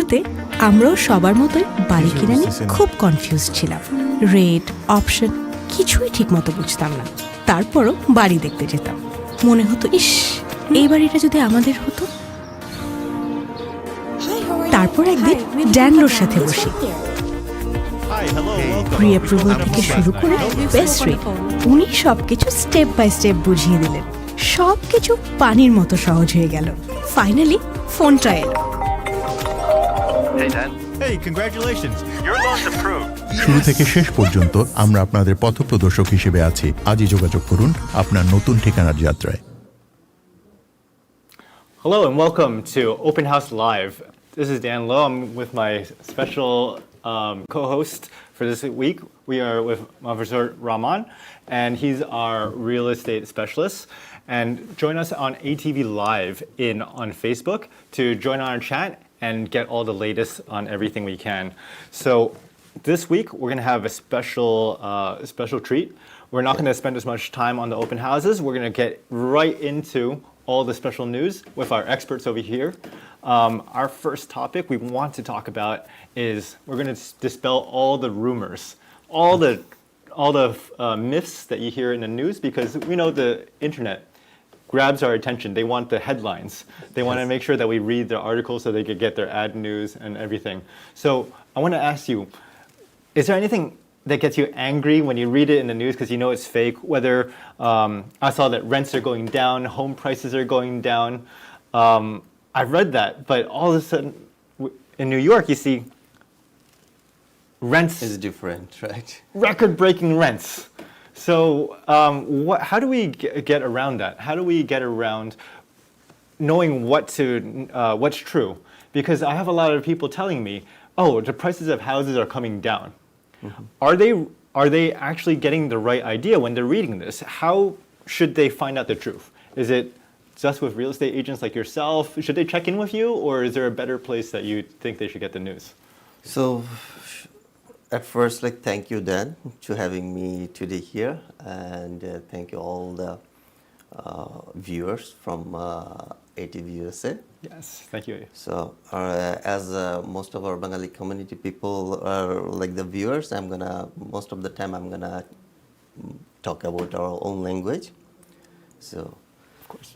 শুরুতে আমরাও সবার মতোই বাড়ি কিনে নিয়ে খুব কনফিউজ ছিলাম। রেট, অপশন কিছুই ঠিকমতো বুঝতাম না। তারপরও বাড়ি দেখতে যেতাম, মনে হতো ইস, এই বাড়িটা যদি আমাদের হতো। তারপর একদিন ড্যানলোর সাথে বসি, প্রি অ্যাপ্রুভাল থেকে শুরু করে বেস্ট রেট, উনি সবকিছু স্টেপ বাই স্টেপ বুঝিয়ে দিলেন। সবকিছু পানির মতো সহজ হয়ে গেল। ফাইনালি ফোনটা এলো। শুরু থেকে শেষ পর্যন্ত আমরা আপনাদের পথপ্রদর্শক হিসেবে আছি। আজই যোগাযোগ করুন আপনার নতুন ঠিকানার যাত্রায়। Hello and welcome to Open House Live. This is Dan Lowe. I'm with my special co-host for this week. We are with Officer Rahman, and he's our real estate specialist. And join us on ATV Live on Facebook to join our chat and get all the latest on everything we can. So this week we're going to have a special treat. We're not going to spend as much time on the open houses. We're going to get right into all the special news with our experts over here. Our first topic we want to talk about is we're going to dispel all the rumors, all the myths that you hear in the news, because we know the internet grabs our attention. They want the headlines. They want to make sure that we read the articles so they could get their ad news and everything. So I want to ask you, is there anything that gets you angry when you read it in the news because you know it's fake? Whether I saw that rents are going down, home prices are going down. I've read that, but all of a sudden in New York you see rents is different, right? Record-breaking rents. So how do we get around that? How do we get around knowing what's true? Because I have a lot of people telling me, oh, the prices of houses are coming down. Mm-hmm. Are they actually getting the right idea when they're reading this? How should they find out the truth? Is it just with real estate agents like yourself? Should they check in with you, or is there a better place that you think they should get the news? So at first, thank you, Dan, to having me today here, and thank you all the viewers from ATV USA. Yes, thank you. So as most of our Bengali community people are like the viewers, most of the time I'm gonna talk about our own language. So, of course,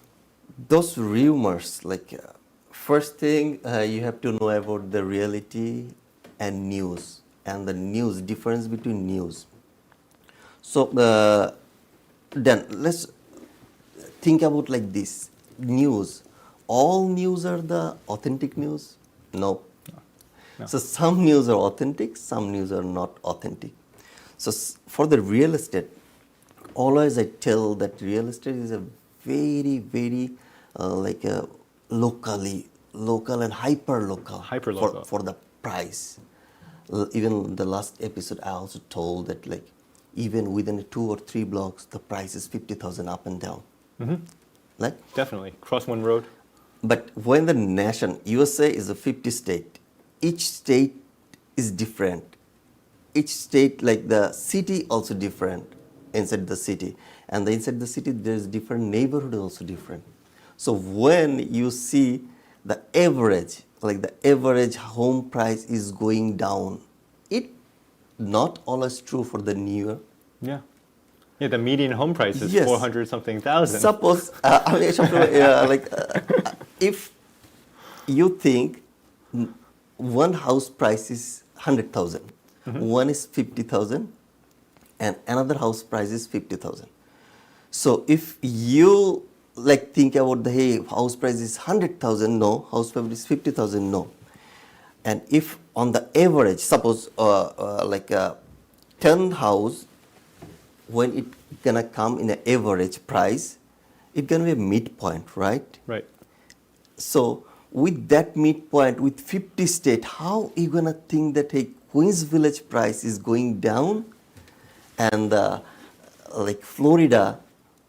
those rumors, first thing you have to know about the reality and news. And the news, difference between news. So then let's think about like this. News, all news are the authentic news? No. So some news are authentic, some news are not authentic. So for the real estate, always I tell that real estate is a very, very local and hyper local for the price. Even the last episode, I also told that even within 2 or 3 blocks, the price is 50,000 up and down. Mm-hmm. Definitely, cross one road. But when the nation, USA is a 50 state, each state is different. Each state, the city also different inside the city. And inside the city, there's different neighborhood also different. So when you see the average, the average home price is going down, it not always true for the newer. Yeah, the median home price is 400 something thousand. Suppose if you think one house price is 100,000, mm-hmm. one is 50,000, and another house price is 50,000. So if you think about house price is 100,000, no, house price is 50,000, no. And if on the average, suppose 10 house, when it gonna come in an average price, it gonna be a midpoint, right? Right. So with that midpoint, with 50 state, how you gonna think that Queens Village price is going down, and Florida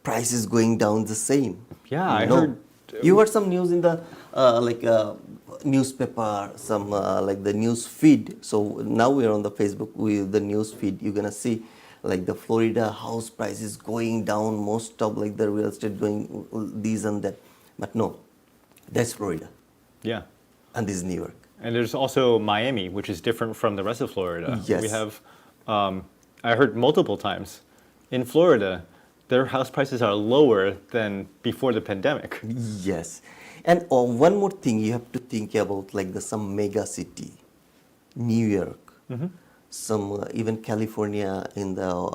price is going down the same? Yeah, I heard. You heard some news in the newspaper, some the news feed. So now we're on the Facebook with the news feed. You're gonna see the Florida house price is going down. Most of the real estate going this and that. But no, that's Florida. Yeah. And this is New York. And there's also Miami, which is different from the rest of Florida. Yes. We have, I heard multiple times, in Florida, their house prices are lower than before the pandemic. Yes. And one more thing you have to think about, like some mega city, New York, some even California, in the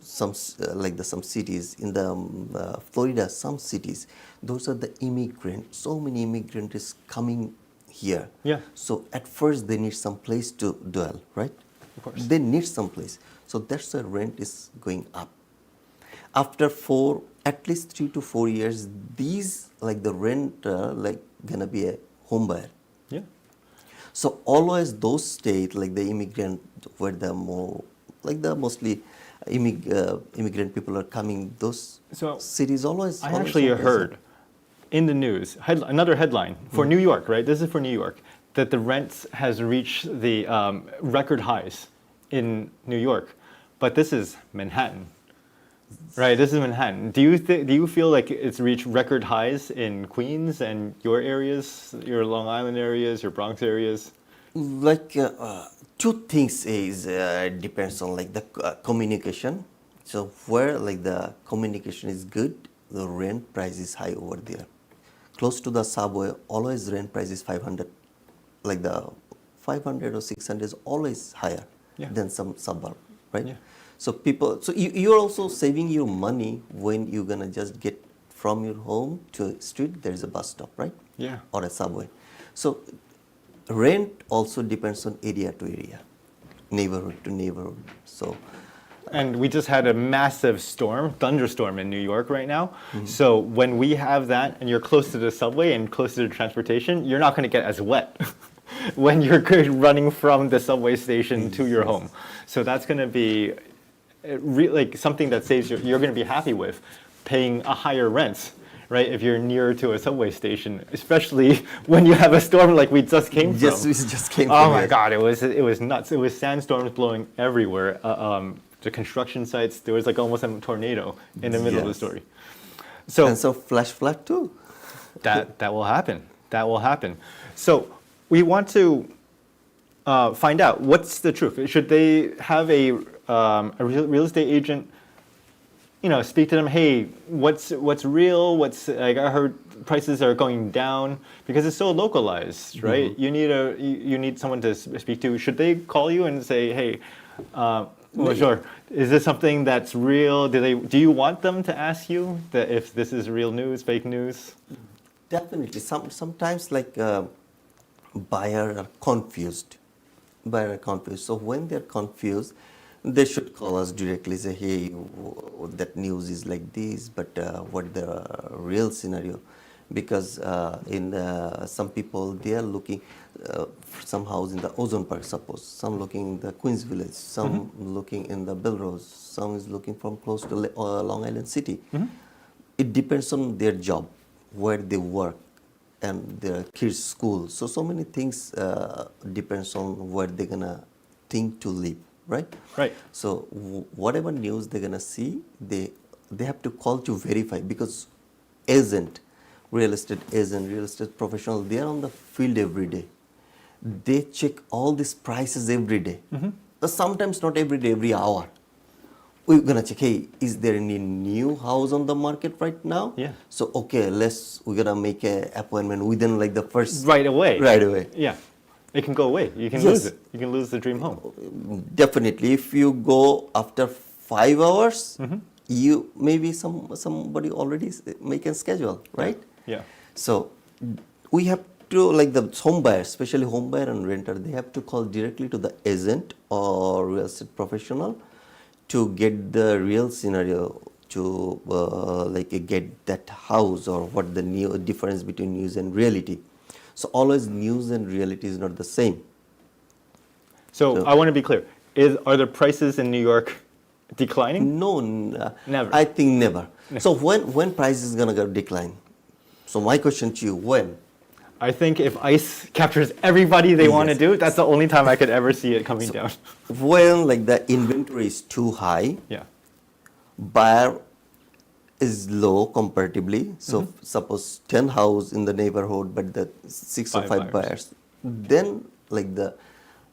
some cities in the Florida, some cities. Those are the immigrants. So many immigrants is coming here. Yeah. So at first they need some place to dwell, right? Of course. They need some place. So that's why rent is going up. After at least 3 to 4 years, these like the rent gonna be a home buyer. Yeah. So always those states like the immigrant where the more like the mostly immigrant people are coming. Those So, cities always. I always actually have heard in the news, another headline for New York, right? This is for New York, that the rents has reached the record highs in New York. But this is Manhattan, right? This is Manhattan. Do you feel like it's reached record highs in Queens and your areas, your Long Island areas, your Bronx areas? Like two things is depends on like the communication. So where like the communication is good, the rent price is high over there. Close to the subway, always rent price is 500. Like the 500 or 600 is always higher than some suburb, right? Yeah. So you're also saving your money when you're gonna just get from your home to a street. There is a bus stop, right? Yeah. Or a subway. So rent also depends on area to area, neighborhood to neighborhood. So. And we just had a massive thunderstorm in New York right now. So when we have that and you're close to the subway and close to the transportation, you're not going to get as wet when you're running from the subway station to your home. So that's going to be like something that saves you're going to be happy with paying a higher rent, right? If you're near to a subway station, especially when you have a storm like we just came from. Yes, we just came Oh from my here. God, it was nuts. It was sandstorms blowing everywhere. The construction sites, there was like almost a tornado in the middle of the Yes. story. And so flash flood too. That will happen. That will happen. So we want to find out what's the truth. Should they have a real estate agent, speak to them? Hey, what's real? Like I heard prices are going down because it's so localized, right? You need someone to speak to. Should they call you and say, hey? Well, sure. Is this something that's real? Do you want them to ask you that if this is real news, fake news? Definitely. Sometimes like buyer are confused. So when they're confused, they should call us directly. Say, hey, that news is like this, but what the real scenario? Because in some people they are looking some house in the Ozone Park, suppose some looking in the Queens Village, some looking in the Belrose, some is looking from close to Long Island City. It depends on their job, where they work, and their kids' school. So many things depends on where they're gonna think to live, right? Right. So whatever news they're gonna see, they have to call to verify, because real estate agent, real estate professional, they are on the field every day. They check all these prices every day. But sometimes not every day, every hour. We're gonna check, hey, is there any new house on the market right now? Yeah. So okay, we're gonna make an appointment within like the first. Right away. Right away. Yeah. It can go away. You can Yes. lose it. You can lose the dream home. Definitely, if you go after 5 hours, you maybe somebody already making schedule, right? Yeah. So we have to, like the home buyer, especially home buyer and renter, they have to call directly to the agent or real estate professional to get the real scenario, to get that house, or what the new difference between news and reality. So always news and reality is not the same. So I want to be clear. Are the prices in New York declining? No, Never. I think never. So when price is gonna go decline? So my question to you, when? I think if ICE captures everybody they want to Yes. do, that's the only time I could ever see it coming down. When like the inventory is too high, Yeah. buyer is low comparatively. So suppose 10 house in the neighborhood, but the 6 or 5 5 buyers. then like the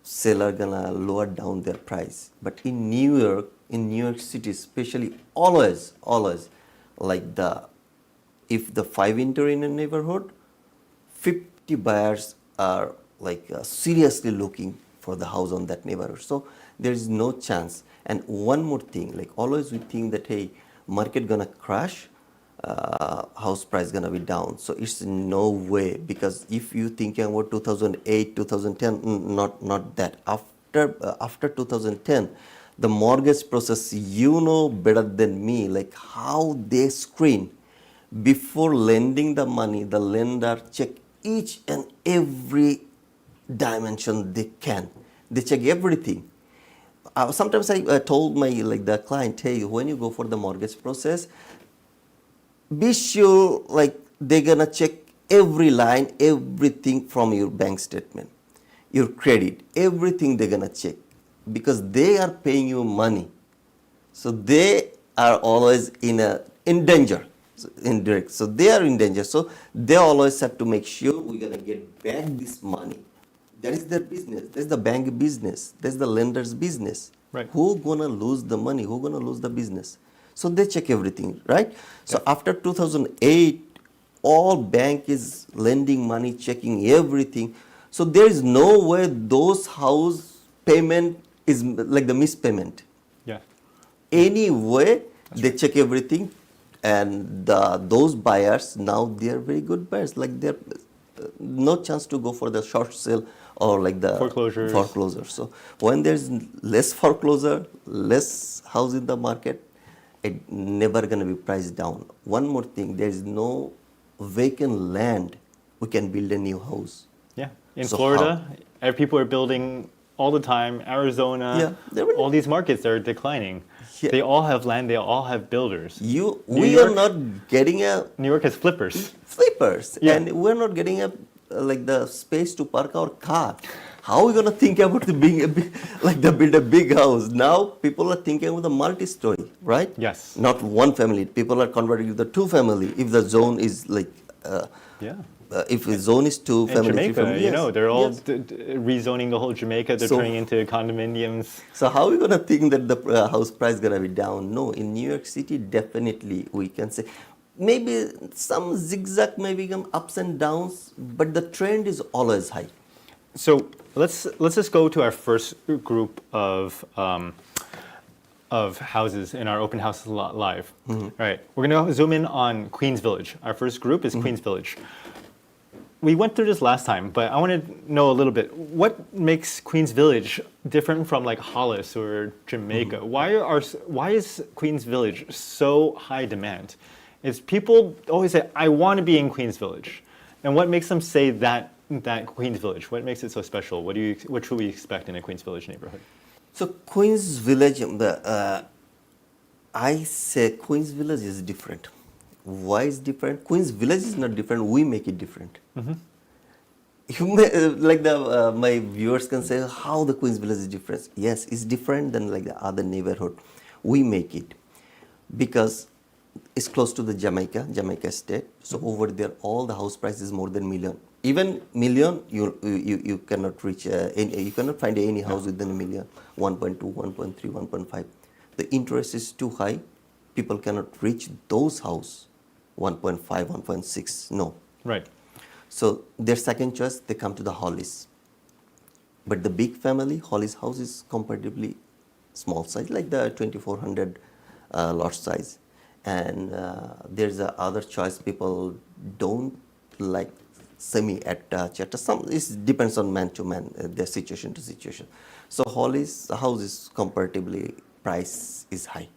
seller gonna lower down their price. But in New York City especially, always like if the 5 enter in a neighborhood, 50 buyers are like seriously looking for the house on that neighborhood. So there is no chance. And one more thing, like always we think that hey, market gonna crash, house price gonna be down. So it's no way, because if you thinking about 2008, 2010, not that. After 2010, the mortgage process, you know better than me, like how they screen. Before lending the money, the lender check each and every dimension they can. They check everything. Sometimes I told my the client, hey, when you go for the mortgage process, be sure like they're gonna check every line, everything from your bank statement, your credit, everything they're gonna check, because they are paying you money. So they are always in danger. Indirect. So they are in danger. So they always have to make sure we're gonna get back this money. That is their business. That's the bank business. That's the lender's business. Right. Who gonna lose the money? Who gonna lose the business? So they check everything, right? So after 2008, all bank is lending money, checking everything. So there is no way those house payment is like the mispayment. Yeah. Anyway, they check everything, and those buyers now they are very good buyers. Like they're no chance to go for the short sale or like the foreclosure. So when there's less foreclosure, less house in the market, it never gonna be priced down. One more thing, there is no vacant land we can build a new house. Yeah. In So Florida, people are building all the time. Arizona, all these markets are declining. Yeah. They all have land. They all have builders. We are not getting a New York has flippers. Yeah. And we're not getting a like the space to park our car. How are we gonna think about build a big house? Now people are thinking about the multi-story, right? Yes. Not one family. People are converting to the 2 family. If the zone is if the zone is 2 family, Jamaica, 3 family, you know, they're all rezoning the whole Jamaica. They're turning into condominiums. So how are we gonna think that the house price gonna be down? No, in New York City, definitely we can say. Maybe some zigzag, maybe some ups and downs, but the trend is always high. So let's just go to our first group of houses in our open house live. Mm-hmm. All right, we're gonna zoom in on Queens Village. Our first group is Queens Village. We went through this last time, but I want to know a little bit. What makes Queens Village different from like Hollis or Jamaica? Why is Queens Village so high demand? Is people always say, I want to be in Queens Village. And what makes them say that Queens Village? What makes it so special? What should we expect in a Queens Village neighborhood? So Queens Village, I say Queens Village is different. Why is different? Queens Village is not different. We make it different. Mm-hmm. You may, my viewers can say how the Queens Village is different. Yes, it's different than like the other neighborhood. We make it because it's close to the Jamaica state. So over there, all the house price is more than million. Even million, you cannot reach. You cannot find any house within a million. 1.2, 1.3, 1.5. The interest is too high. People cannot reach those house. 1.5, 1.6. No. Right. So their second choice, they come to the Hollis. But the big family, Hollis house is comparatively small size, like the 2400 lot size. And there's a other choice. People don't like semi-attached. It depends on man to man, their situation to situation. So Hollis house is comparatively price is high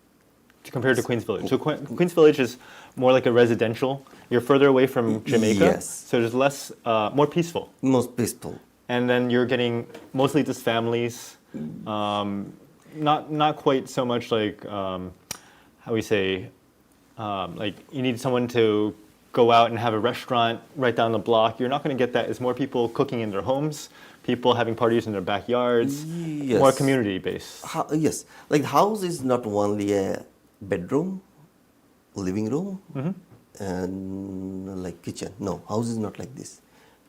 compared to Queens Village. So Queens Village is more like a residential. You're further away from Jamaica. Yes. So there's less, more peaceful. Most peaceful. And then you're getting mostly just families. Not quite so much like how we say. Like you need someone to go out and have a restaurant right down the block. You're not going to get that. It's more people cooking in their homes, people having parties in their backyards, yes. More community based. Yes, like the house is not only a bedroom, living room, and like kitchen. No, house is not like this.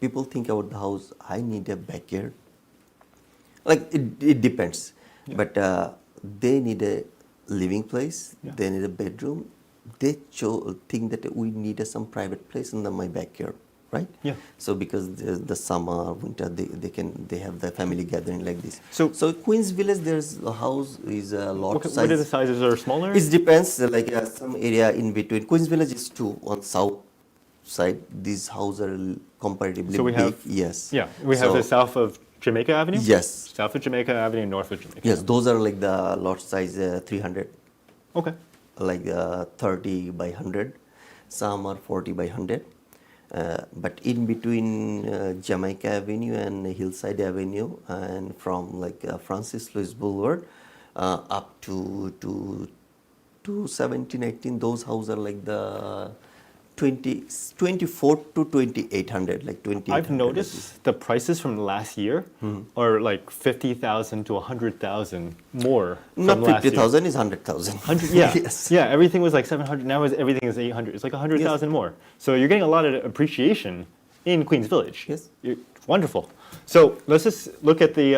people think about the house, I need a backyard. Like it depends, but they need a living place, they need a bedroom. They think that we need some private place in my backyard, right? Yeah. So because the summer, winter, they have the family gathering like this. So Queens Village, there's a house is a lot size. what are the sizes? Are smaller? It depends. Like some area in between. Queens Village is 2 on south side. These houses are comparatively So we big. have Yes. Yeah, we have the south of Jamaica Avenue. Yes. South of Jamaica Avenue, north of Jamaica. Yes, those are like the lot size 300, Okay. like 30 by 100. Some are 40 by 100. But in between Jamaica Avenue and Hillside Avenue, and from like Francis Louis Boulevard up to 17, 18, those houses are like the 24 to 2800, like 20. I've noticed the prices from last year are like 50,000 to 100,000 more. Not from last 50,000 is 100,000. 100, yeah, Yes. yeah. Everything was like 700. Now everything is 800. It's like 100,000 more. So you're getting a lot of appreciation in Queens Village. Yes. Wonderful. So let's just look at the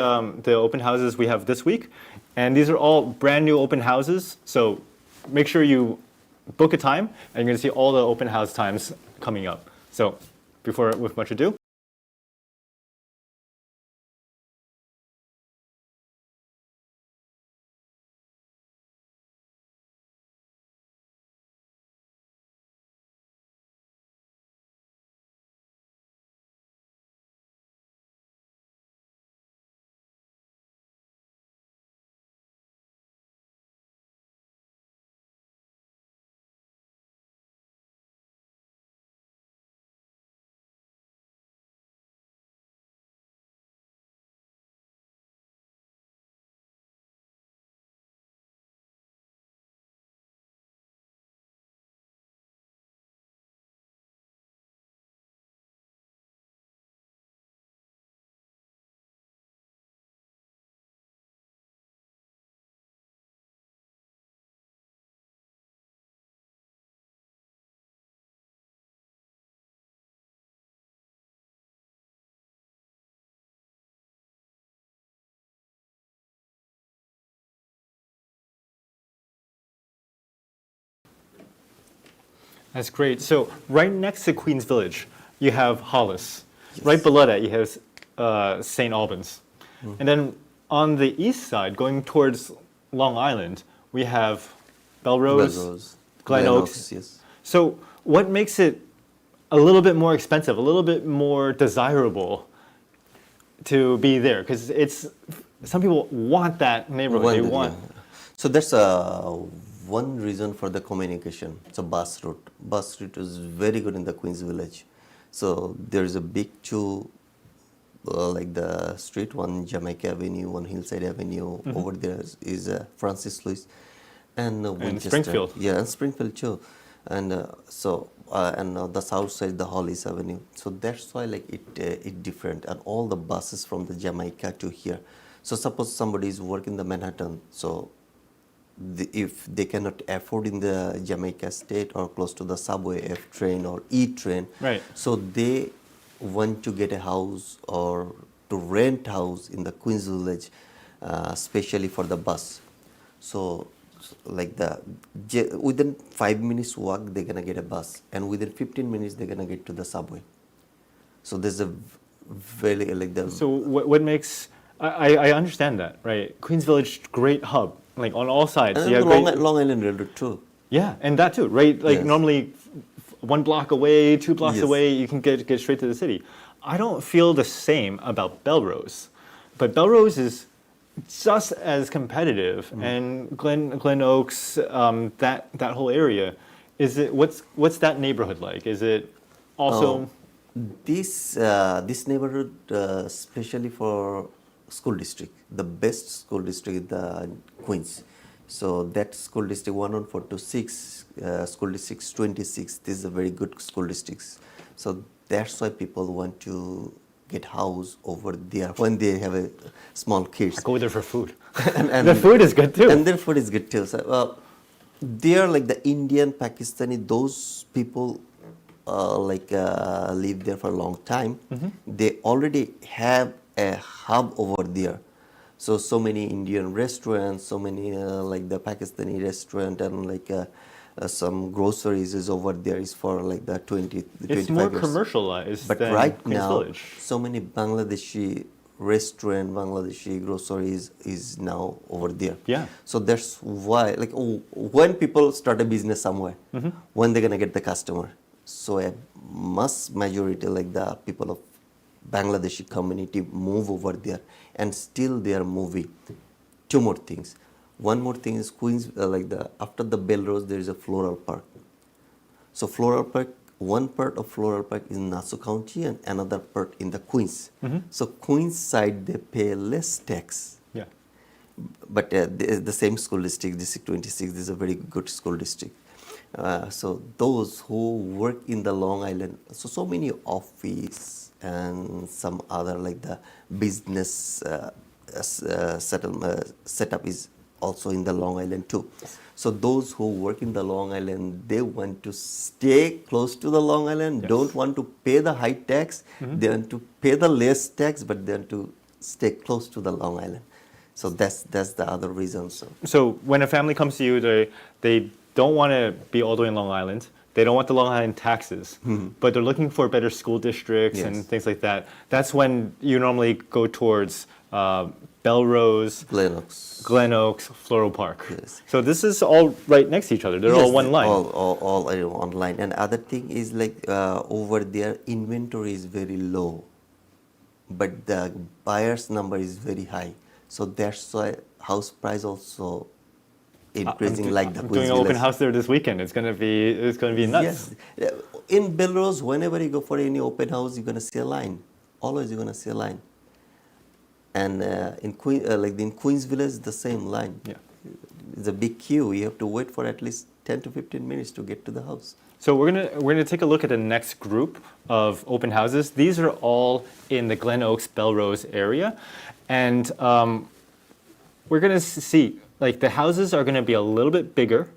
open houses we have this week, and these are all brand new open houses. So make sure you book a time, and you're going to see all the open house times coming up. So with much ado. That's great. So right next to Queens Village, you have Hollis. Yes. Right below that, you have St. Albans. And then on the east side, going towards Long Island, we have Belrose, Glen Oaks. Yes. So what makes it a little bit more expensive, a little bit more desirable to be there? Because some people want that neighborhood. So that's one reason for the communication. It's a bus route. Bus route is very good in the Queens Village. So there's a big two, like the street, one Jamaica Avenue, one Hillside Avenue. Over there is Francis Louis and Winchester. Springfield. Yeah, and Springfield too. And and the south side, the Hollis Avenue. So that's why like it different. And all the buses from the Jamaica to here. So suppose somebody is working the Manhattan, so if they cannot afford in the Jamaica state or close to the subway, F train or E train, right. So they want to get a house or to rent house in the Queens Village, especially for the bus. So like within 5 minutes walk, they're gonna get a bus, and within 15 minutes they're gonna get to the subway. So there's a very like the. So what makes I understand that, right? Queens Village, great hub. Like on all sides. And yeah, Long Island Railroad too. Yeah, and that too, right? Like Yes. normally 1 block away, 2 blocks Yes. away, you can get straight to the city. I don't feel the same about Belrose. But Belrose is just as competitive, and Glen Oaks, that whole area. Is it what's that neighborhood like? Is it also This neighborhood, especially for school district, the best school district in the Queens. So that school district 114 to 6, school district 26. This is a very good school districts. So that's why people want to get house over there when they have a small kids. I go there for food? and The food is good too. And their food is good too. So they are like the Indian, Pakistani. Those people live there for a long time, they already have a hub over there. So many Indian restaurants, so many like the Pakistani restaurant, and some groceries is over there is for like the 20, the 25 It's more years. commercialized But than right Queens now, Village. so many Bangladeshi restaurant, Bangladeshi groceries is now over there. Yeah. So that's why, like, when people start a business somewhere, when they're gonna get the customer. So a mass majority, like the people of Bangladeshi community, move over there, and still they are moving. Two more things. One more thing is Queens, after the Belrose, there is a floral park. So floral park, one part of floral park is in Nassau County and another part in the Queens. So Queens side, they pay less tax. Yeah. But the same school district, District 26, is a very good school district. So those who work in the Long Island, so many office and some other like the business setup is also in the Long Island too. So those who work in the Long Island, they want to stay close to the Long Island, Yes. don't want to pay the high tax, they want to pay the less tax, but they want to stay close to the Long Island. So that's the other reason. So when a family comes to you, they don't want to be all the way in Long Island. They don't want the Long Island taxes, but they're looking for better school districts and Yes. things like that. That's when you normally go towards Belrose, Glen Oaks. Floral Park. Yes. So this is all right next to each other. They're all one line. All are one line. And other thing is over there, inventory is very low, but the buyer's number is very high. So that's why house price also increasing like the I'm Queens doing an open Village. house there this weekend. It's gonna be nuts. Yes. In Belrose, whenever you go for any open house, you're gonna see a line. Always you're gonna see a line. And in Queens Village, the same line. Yeah. It's a big queue. You have to wait for at least 10 to 15 minutes to get to the house. So we're gonna take a look at the next group of open houses. These are all in the Glen Oaks, Belrose area, and we're gonna see like the houses are gonna be a little bit bigger,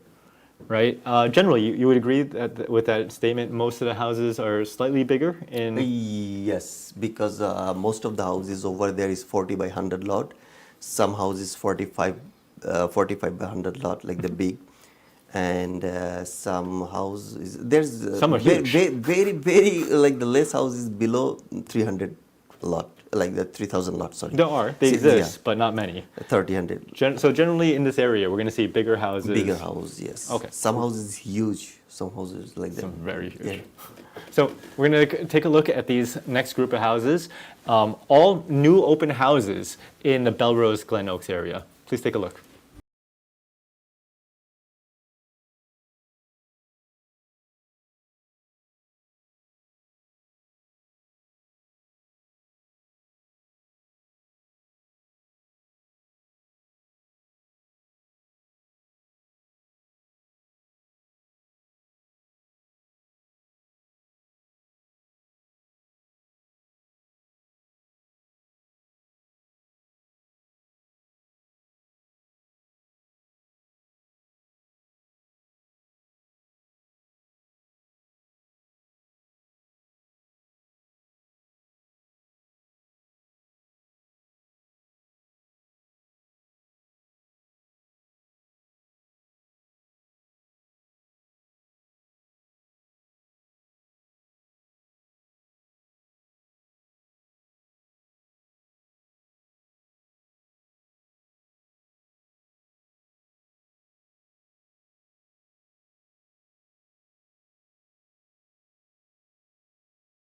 right? Generally, you would agree that with that statement, most of the houses are slightly bigger in. Yes, because most of the houses over there is 40 by 100 lot. Some houses 45 by 100 lot, like the big. And some houses, there's Some are huge. very, very, like the less houses below 300 lot, like the 3,000 lot, sorry. They exist, Yeah, but not many. 300. So generally in this area, we're gonna see bigger houses. Bigger house, yes. Okay. Some houses huge, some houses like that. Some very huge. Yeah. So we're going to take a look at these next group of houses, all new open houses in the Belrose, Glen Oaks area. Please take a look.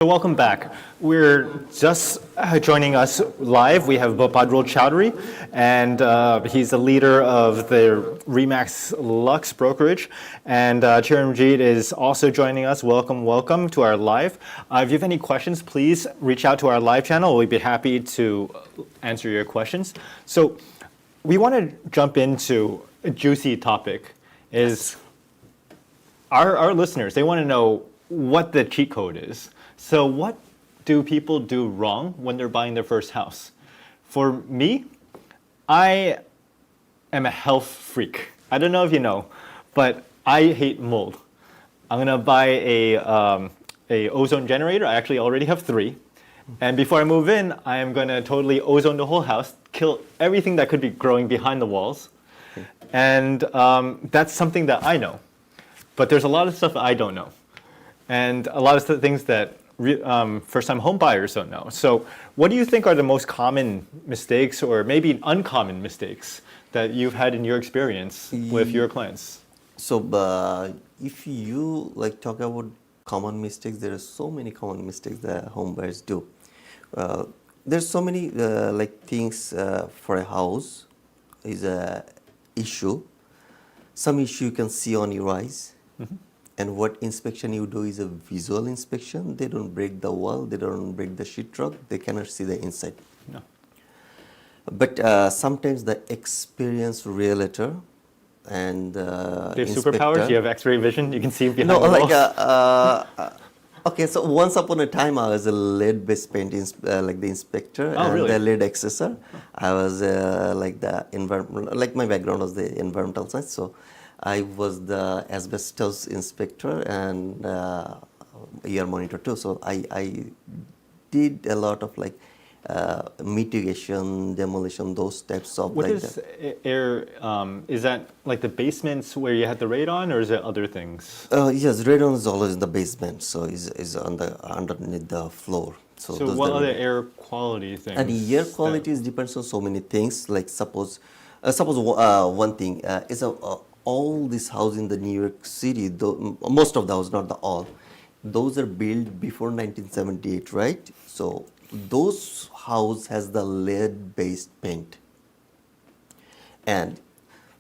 So welcome back. We're just joining us live. We have Badrul Chowdhury, and he's the leader of the Remax Luxe brokerage. And Chiramjeet is also joining us. Welcome to our live. If you have any questions, please reach out to our live channel. We'd be happy to answer your questions. So we want to jump into a juicy topic. Is our listeners, they want to know what the cheat code is. So what do people do wrong when they're buying their first house? For me, I am a health freak. I don't know if you know, but I hate mold. I'm gonna buy a ozone generator. I actually already have 3. And before I move in, I am going to totally ozone the whole house, kill everything that could be growing behind the walls. And that's something that I know. But there's a lot of stuff I don't know. And a lot of things that first-time home buyers don't know. So what do you think are the most common mistakes or maybe uncommon mistakes that you've had in your experience with your clients? So if you like talk about common mistakes, there are so many common mistakes that home buyers do. There's so many like things for a house is a issue. Some issue you can see on your eyes. And what inspection you do is a visual inspection. They don't break the wall, they don't break the sheetrock, they cannot see the inside. No. But sometimes the experienced realtor and Do you have inspector, superpowers? You have X-ray vision? You can see behind no, the like walls? okay. So once upon a time, I was a lead-based paint like the inspector Oh, and really? the lead accessor. I was like the environment, like my background was the environmental science. So I was the asbestos inspector and air monitor too. So I did a lot of like mitigation, demolition, those types of What like is air? Is that like the basements where you had the radon, or is it other things? yes, radon is always in the basement, so is on the underneath the floor. So those what are other air quality things? And air that- quality depends on so many things. Like suppose one thing is all this house in the New York City, though, most of the house, not the all, those are built before 1978, right? So those house has the lead-based paint, and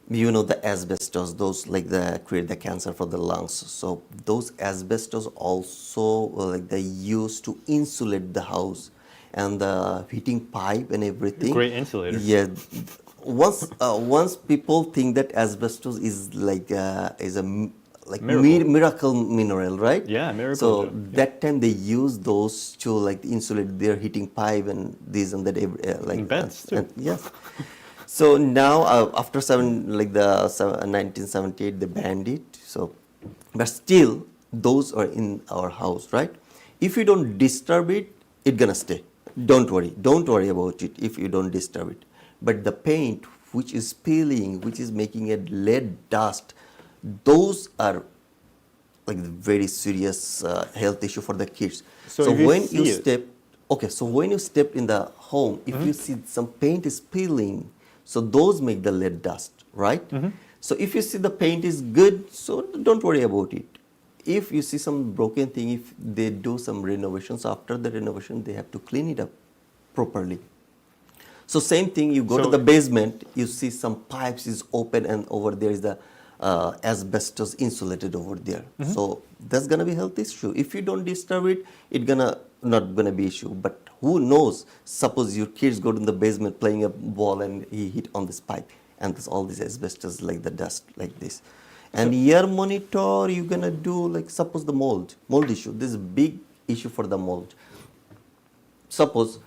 you know the asbestos, those like the create the cancer for the lungs. So those asbestos also like they used to insulate the house and the heating pipe and everything. Great insulator. Yeah. Once people think that asbestos is like Miracle. miracle mineral, right? Yeah, miracle So gem, yeah. that time they use those to like insulate their heating pipe and this and that like And vents, too. yes. So now after 1978 they banned it. So, but still those are in our house, right? If you don't disturb it, it's gonna stay. Don't worry about it if you don't disturb it. But the paint which is peeling, which is making a lead dust, those are like very serious health issue for the kids. So So if you when see you it- step, okay, so when you step in the home, if you see some paint is peeling, so those make the lead dust, right? So if you see the paint is good, so don't worry about it. If you see some broken thing, if they do some renovations, after the renovation, they have to clean it up properly. So same thing, you go to So- the basement, you see some pipes is open and over there is the asbestos insulated over there. So that's gonna be health issue. If you don't disturb it, it not gonna be issue. But who knows? Suppose your kids go to the basement playing a ball and he hit on this pipe and there's all this asbestos like the dust like this. And air monitor, you're gonna do like suppose the mold issue. This is a big issue for the mold. Suppose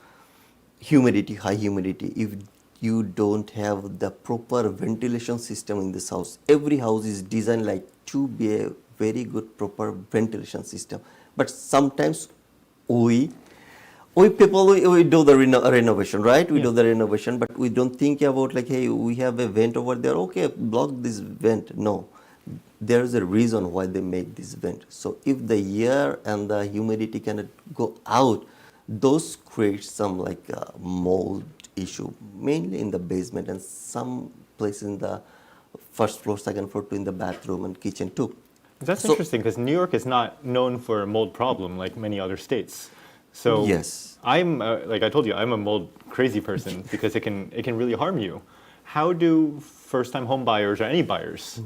humidity, high humidity. If you don't have the proper ventilation system in this house, every house is designed like to be a very good proper ventilation system. But sometimes we people we do the renovation, right? We do the renovation, but we don't think about like, hey, we have a vent over there. Okay, block this vent. No, there is a reason why they make this vent. So if the air and the humidity cannot go out, those create some like mold issue, mainly in the basement and some places in the first floor, second floor, to in the bathroom and kitchen too. That's So- interesting because New York is not known for a mold problem like many other states. So Yes. I'm like I told you, I'm a mold crazy person because it can really harm you. How do first-time home buyers or any buyers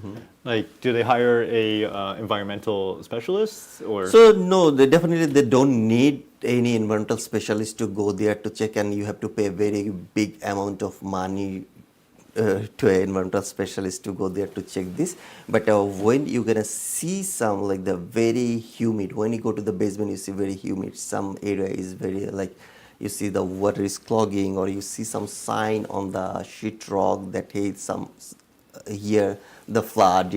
like do they hire a environmental specialist or? So no, they don't need any environmental specialist to go there to check, and you have to pay a very big amount of money to an environmental specialist to go there to check this. But when you're gonna see some like the very humid, when you go to the basement, you see very humid. Some area is very like you see the water is clogging, or you see some sign on the sheetrock that hey, here the flood,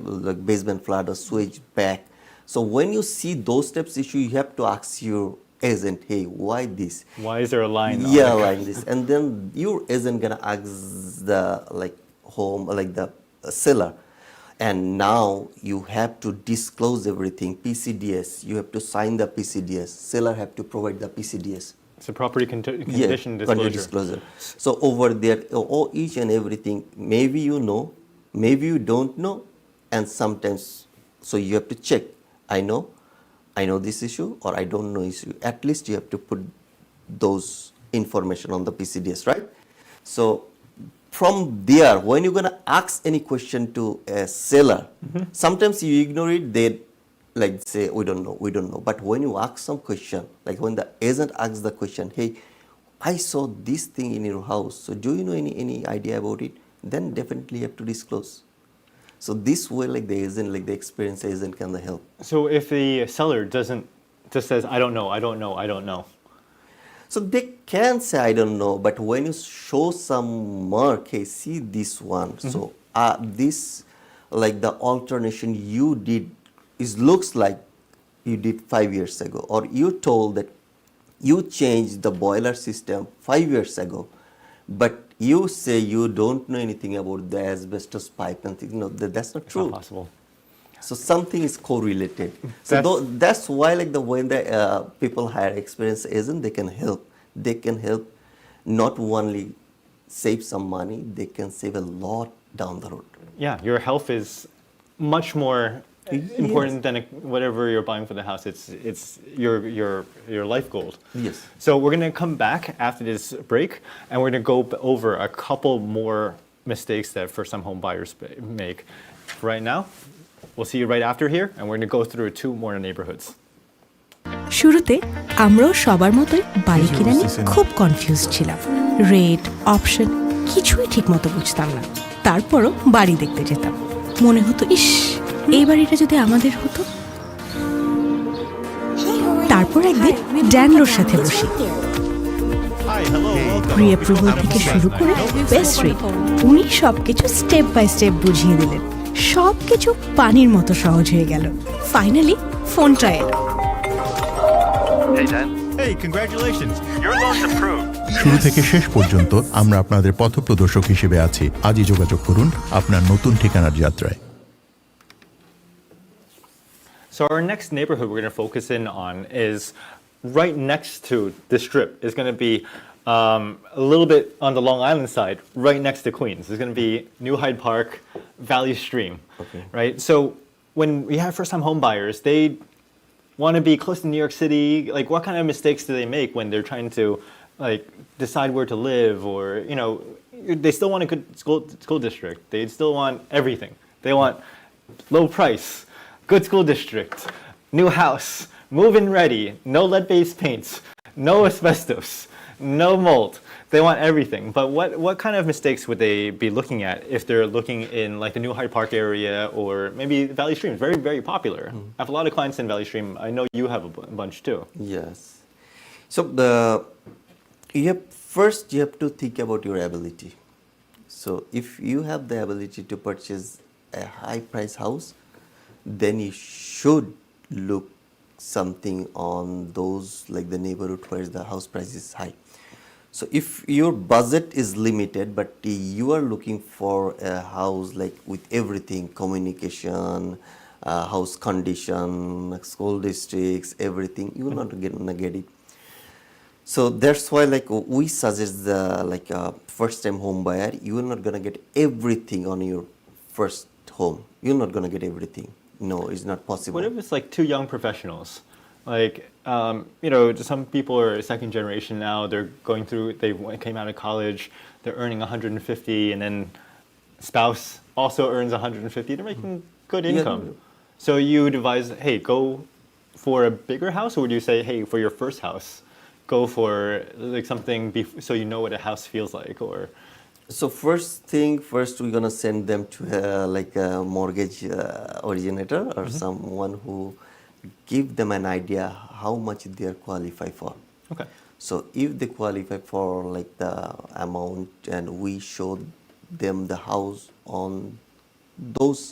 like basement flood or sewage back. So when you see those types issue, you have to ask your agent, hey, why this? Why is there a line? on Yeah, it? like this. And then your agent gonna ask the the seller. And now you have to disclose everything, PCDS. You have to sign the PCDS. Seller have to provide the PCDS. It's a property condition disclosure. Disclosure. So over there, each and everything, maybe you know, maybe you don't know, and sometimes, so you have to check. I know this issue, or I don't know issue. At least you have to put those information on the PCDS, right? So from there, when you're gonna ask any question to a seller, sometimes you ignore it. They like say, we don't know. But when you ask some question, like when the agent asks the question, hey, I saw this thing in your house, so do you know any idea about it? Then definitely you have to disclose. So this way, like the agent, like the experienced agent can help. So if the seller just says, I don't know. So they can say, I don't know, but when you show some mark, hey, see this one. So this, like the alternation you did, looks like you did 5 years ago, or you told that you changed the boiler system 5 years ago, but you say you don't know anything about the asbestos pipe and things. No, that's not true. Not possible. So something is correlated. So that's why, like when the people hire experienced agent, they can help. They can help not only save some money, they can save a lot down the road. Yeah, your health is much more important than whatever you're buying for the house. It's your life goal. Yes. So we're gonna come back after this break, and we're gonna go over a couple more mistakes that first-time home buyers make. Right now, we'll see you right after here, and we're gonna go through 2 more neighborhoods. শুরুতে আমরাও সবার মতোই বাড়ি কিনে নিয়ে খুব confuse ছিলাম। Rate, option কিছুই ঠিকমতো বুঝতাম না। তারপরও বাড়ি দেখতে যেতাম, মনে হতো ইস, এই বাড়িটা যদি আমাদের হতো। তারপর একদিন ড্যানলোর সাথে বসি, প্রি অ্যাপ্রুভাল থেকে শুরু করে বেস্ট রেট, উনি সবকিছু স্টেপ বাই স্টেপ বুঝিয়ে দিলেন। সবকিছু পানির মতো সহজ হয়ে গেল। ফাইনালি ফোনটা এলো। Hey, Dan. Hey, congratulations! Your loan's approved. শুরু থেকে শেষ পর্যন্ত আমরা আপনাদের পথপ্রদর্শক হিসেবে আছি। আজই যোগাযোগ করুন আপনার নতুন ঠিকানার যাত্রায়। So our next neighborhood we're going to focus in on is right next to the strip. It's going to be a little bit on the Long Island side, right next to Queens. It's going to be New Hyde Park, Valley Stream, right? So when we have first-time home buyers, they want to be close to New York City. Like, what kind of mistakes do they make when they're trying to like decide where to live, or they still want a good school district. They still want everything. They want low price, good school district, new house, move-in ready, no lead-based paints, no asbestos, no mold. They want everything. But what kind of mistakes would they be looking at if they're looking in like the New Hyde Park area, or maybe Valley Stream? Very, very popular. I have a lot of clients in Valley Stream. I know you have a bunch too. Yes. So first you have to think about your ability. So if you have the ability to purchase a high price house, then you should look something on those like the neighborhood where the house price is high. So if your budget is limited, but you are looking for a house like with everything, communication, house condition, school districts, everything, you will not gonna get it. So that's why like we suggest the like first-time home buyer, you are not gonna get everything on your first home. You're not gonna get everything. No, it's not possible. What if it's like 2 young professionals? Like, some people are second generation now. They're going through, they came out of college, they're earning 150, and then spouse also earns 150. They're making good income. So you would advise, hey, go for a bigger house, or would you say, hey, for your first house, go for like something so you know what a house feels like, or? So first, we're gonna send them to like a mortgage originator or someone who give them an idea how much they are qualified for. Okay. So if they qualify for like the amount, and we show them the house on those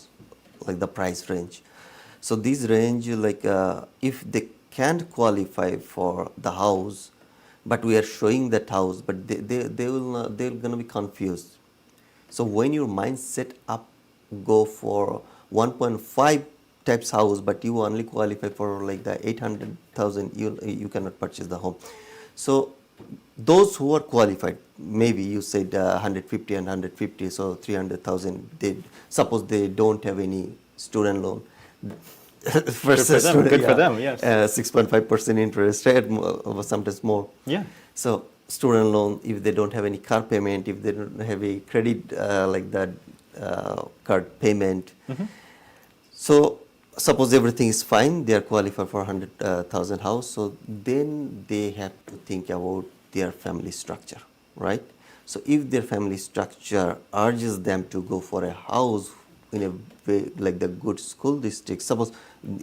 like the price range, So these range like if they can't qualify for the house, but we are showing that house, but they're gonna be confused. So when your mind set up, go for 1.5 types house, but you only qualify for like the 800,000, you cannot purchase the home. So those who are qualified, maybe you said 150 and 150, so 300,000. Suppose they don't have any student loan. Versus Good for them, yes. 6.5% interest rate, sometimes more. Yeah. So student loan, if they don't have any car payment, if they don't have a credit like that card payment. So suppose everything is fine, they are qualified for 100,000 house. So then they have to think about their family structure, right? So if their family structure urges them to go for a house in a way like the good school district, suppose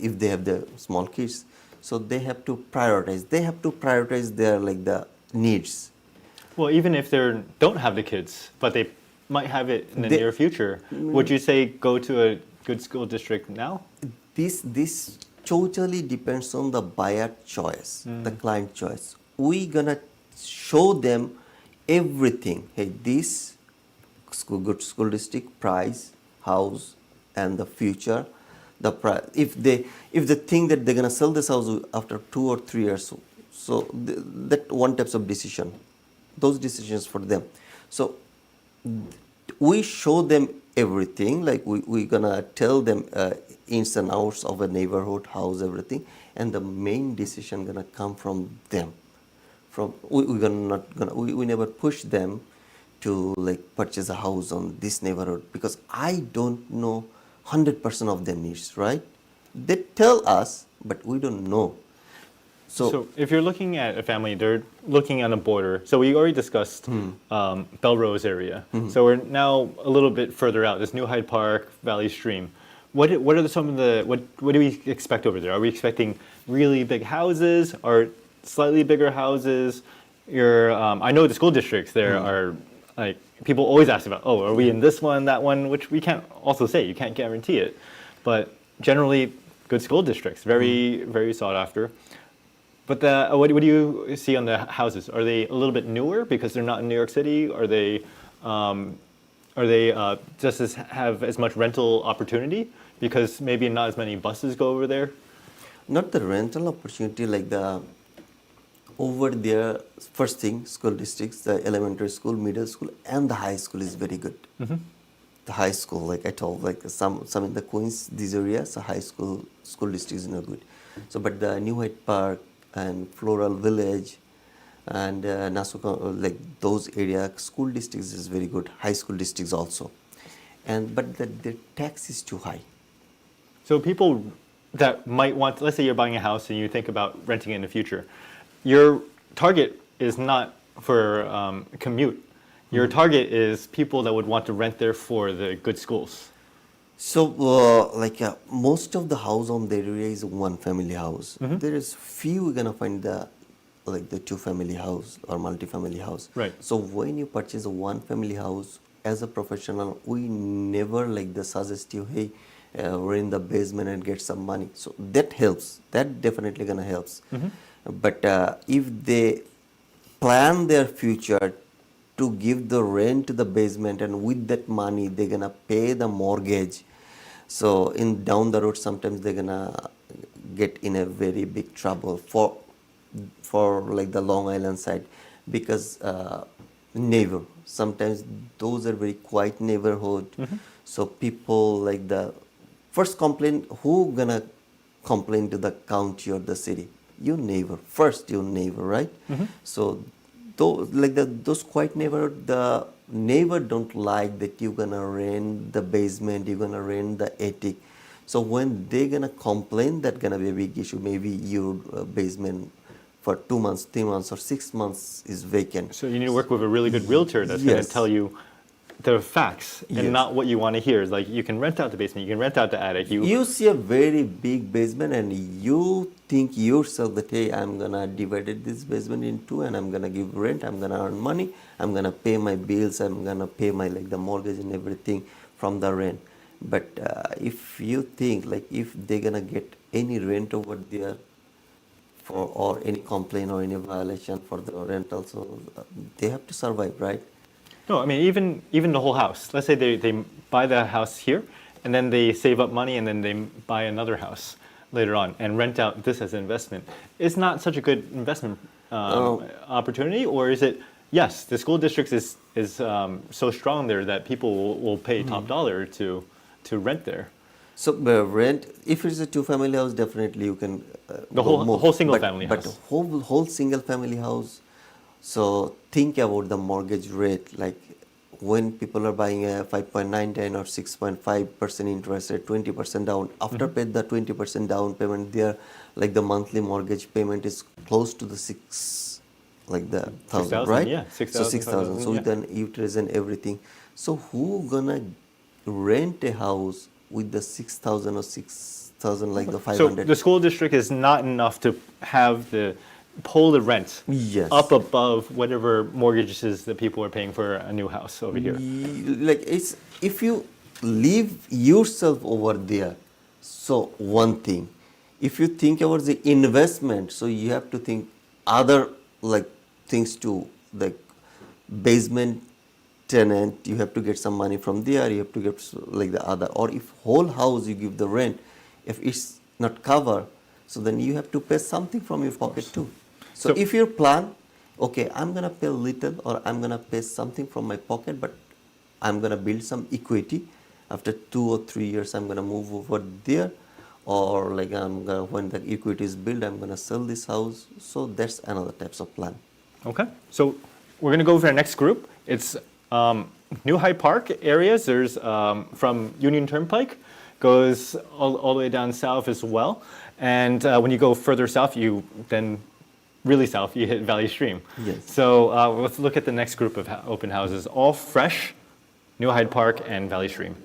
if they have the small kids, so they have to prioritize. They have to prioritize their like the needs. Well, even if they don't have the kids, but they might have it in the They- near future, would you say go to a good school district now? This totally depends on the buyer choice, the client choice. We gonna show them everything. Hey, this good school district, price, house, and the future. The price. If they think that they're gonna sell this house after 2 or 3 years, so that one types of decision, those decisions for them. So we show them everything, like we gonna tell them ins and outs of a neighborhood, house, everything, and the main decision gonna come from them. We never push them to like purchase a house on this neighborhood, because I don't know 100% of their needs, right? They tell us, but we don't know. So if you're looking at a family, they're looking on a border. So we already discussed Belrose area. So we're now a little bit further out. This New Hyde Park, Valley Stream. What are some of the what do we expect over there? Are we expecting really big houses or slightly bigger houses? I know the school districts there are like people always ask about. Oh, are we in this one, that one? Which we can't also say. You can't guarantee it, but generally good school districts, very very sought after. But what do you see on the houses? Are they a little bit newer because they're not in New York City? Are they just have as much rental opportunity because maybe not as many buses go over there? Not the rental opportunity, like the over there. First thing, school districts, the elementary school, middle school, and the high school is very good. The high school, like I told, like some in the Queens, these areas, the high school district is not good. So, but the New Hyde Park and Floral Village and Nassau, like those area, school districts is very good. High school districts also, but the tax is too high. So people that might want, let's say you're buying a house and you think about renting it in the future, your target is not for commute. Your target is people that would want to rent there for the good schools. So, most of the house on the area is one family house. There is few you're gonna find the 2-family house or multi-family house. Right. So when you purchase a one family house, as a professional, we never suggest you, hey, we're in the basement and get some money. So that helps. That definitely gonna helps. But if they plan their future to give the rent to the basement, and with that money they're gonna pay the mortgage, so in down the road sometimes they're gonna get in a very big trouble for like the Long Island side, because neighbor, sometimes those are very quiet neighborhood. So people like the first complaint, who gonna complain to the county or the city? Your neighbor, right? So those quiet neighborhood, the neighbor don't like that you're gonna rent the basement, you're gonna rent the attic. So when they're gonna complain, that's gonna be a big issue. Maybe your basement for 2 months, 3 months, or 6 months is vacant. So you need to work with a really good realtor that's going to tell you the facts and not what you want to hear. It's like you can rent out the basement, you can rent out the attic. You see a very big basement and you think yourself that, hey, I'm gonna divide this basement in two and I'm gonna give rent, I'm gonna earn money, I'm gonna pay my bills, I'm gonna pay my the mortgage and everything from the rent. But if you think like if they're gonna get any rent over there for or any complaint or any violation for the rental, so they have to survive, right? No, I mean even the whole house. Let's say they buy the house here, and then they save up money, and then they buy another house later on and rent out this as an investment. It's not such a good investment opportunity, or is it? Yes, the school district is so strong there that people will pay top dollar to rent there. So rent, if it's a two-family house, definitely you can The whole single family but house. whole single family house. So think about the mortgage rate. Like when people are buying a 5.99 or 6.5% interest rate, 20% down. After paid the 20% down payment, there like the monthly mortgage payment is close to the like the 1,000, 6,000, right? yeah, 6,000, So 6,000. So with yeah. an utilities and everything. So who gonna rent a house with the 6,000 or 6,000 like the 500? So the school district is not enough to have pull the rent Yes. up above whatever mortgages that people are paying for a new house over here. Like it's if you leave yourself over there, so one thing. If you think about the investment, so you have to think other like things too, like basement tenant, you have to get some money from there, you have to get like the other, or if whole house you give the rent, if it's not covered, so then you have to pay something from your pocket too. So So- if your plan, okay, I'm gonna pay little or I'm gonna pay something from my pocket, but I'm gonna build some equity. After 2 or 3 years, I'm gonna move over there, or like when the equity is built, I'm gonna sell this house. So that's another types of plan. Okay, so we're going to go over our next group. It's New Hyde Park areas. There's from Union Turnpike, goes all the way down south as well. And when you go further south, you then really south, you hit Valley Stream. Yes. So let's look at the next group of open houses. All fresh, New Hyde Park and Valley Stream.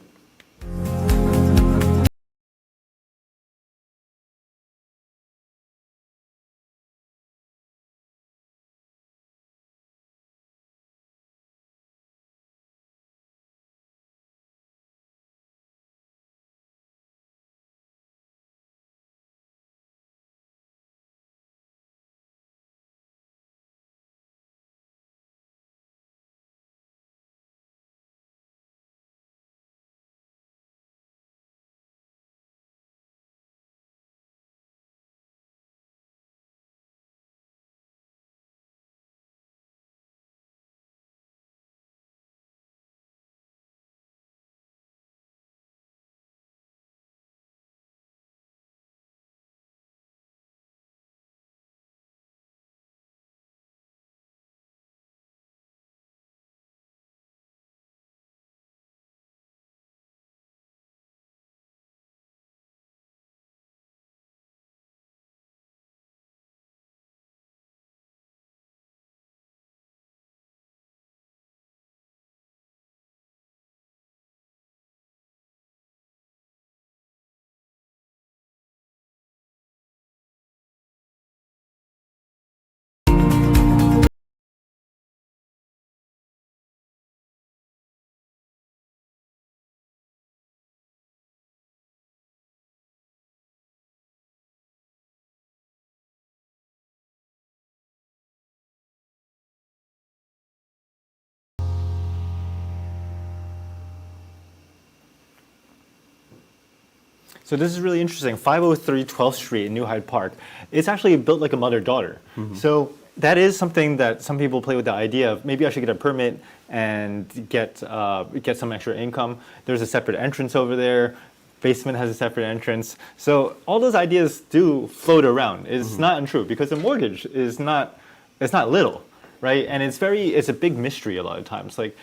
So this is really interesting. 503 12th Street in New Hyde Park. It's actually built like a mother-daughter. So that is something that some people play with the idea of maybe I should get a permit and get some extra income. There's a separate entrance over there. Basement has a separate entrance. So all those ideas do float around. It's not untrue because the mortgage is not, it's not little, right? And it's a big mystery a lot of times. Like,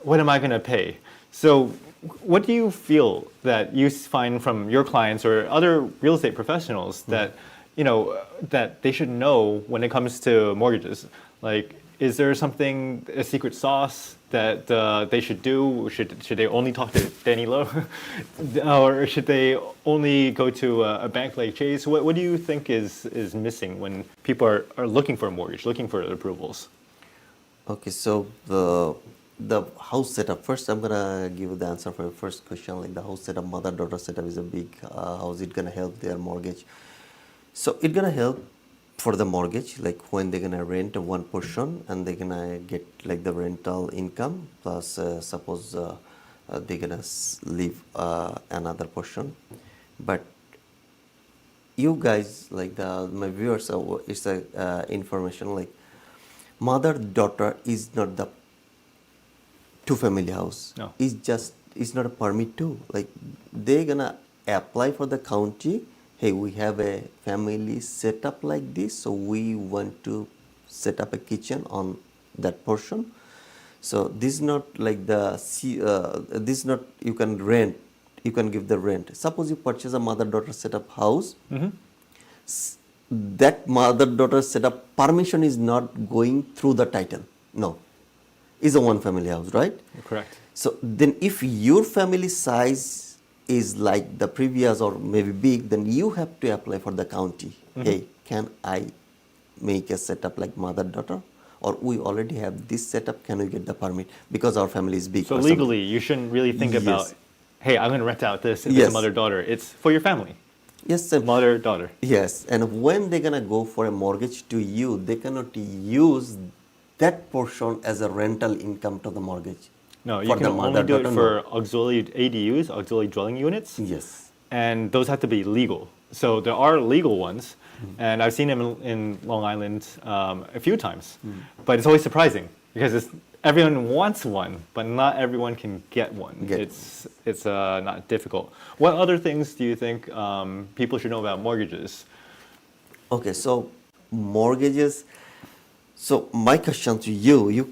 what am I going to pay? So what do you feel that you find from your clients or other real estate professionals that, you know, that they should know when it comes to mortgages? Like, is there something, a secret sauce that they should do? Should they only talk to Danny Lowe? Or should they only go to a bank like Chase? What do you think is missing when people are looking for a mortgage, looking for approvals? Okay, so the the house setup. First, I'm gonna give you the answer for your first question. Like the house setup, mother-daughter setup is a big. How is it gonna help their mortgage? So it's gonna help for the mortgage, like when they're gonna rent one portion and they're gonna get like the rental income plus suppose they're gonna leave another portion. But you guys, like my viewers, it's a information like mother-daughter is not the two-family house. No. It's not a permit too. Like they're gonna apply for the county. Hey, we have a family set up like this, so we want to set up a kitchen on that portion. So this is not like this is not you can rent. You can give the rent. Suppose you purchase a mother-daughter setup house. That mother-daughter setup permission is not going through the title. No, it's a one-family house, right? Correct. So then, if your family size is like the previous or maybe big, then you have to apply for the county. Hey, can I make a setup like mother-daughter? Or we already have this setup, can we get the permit? Because our family is big. So or legally, something. you shouldn't really think Yes. about, hey, I'm going to rent out this if Yes. it's a mother-daughter. It's for your family. Yes, sir. Mother-daughter. Yes, and when they're gonna go for a mortgage to you, they cannot use that portion as a rental income to the mortgage. No, you For can the only do it mother-daughter, for auxiliary ADUs, auxiliary dwelling units. Yes. And those have to be legal. So there are legal ones, and I've seen them in Long Island a few times. But it's always surprising because everyone wants one, but not everyone can get one. It's not difficult. What other things do you think people should know about mortgages? Okay, so mortgages. So my question to you,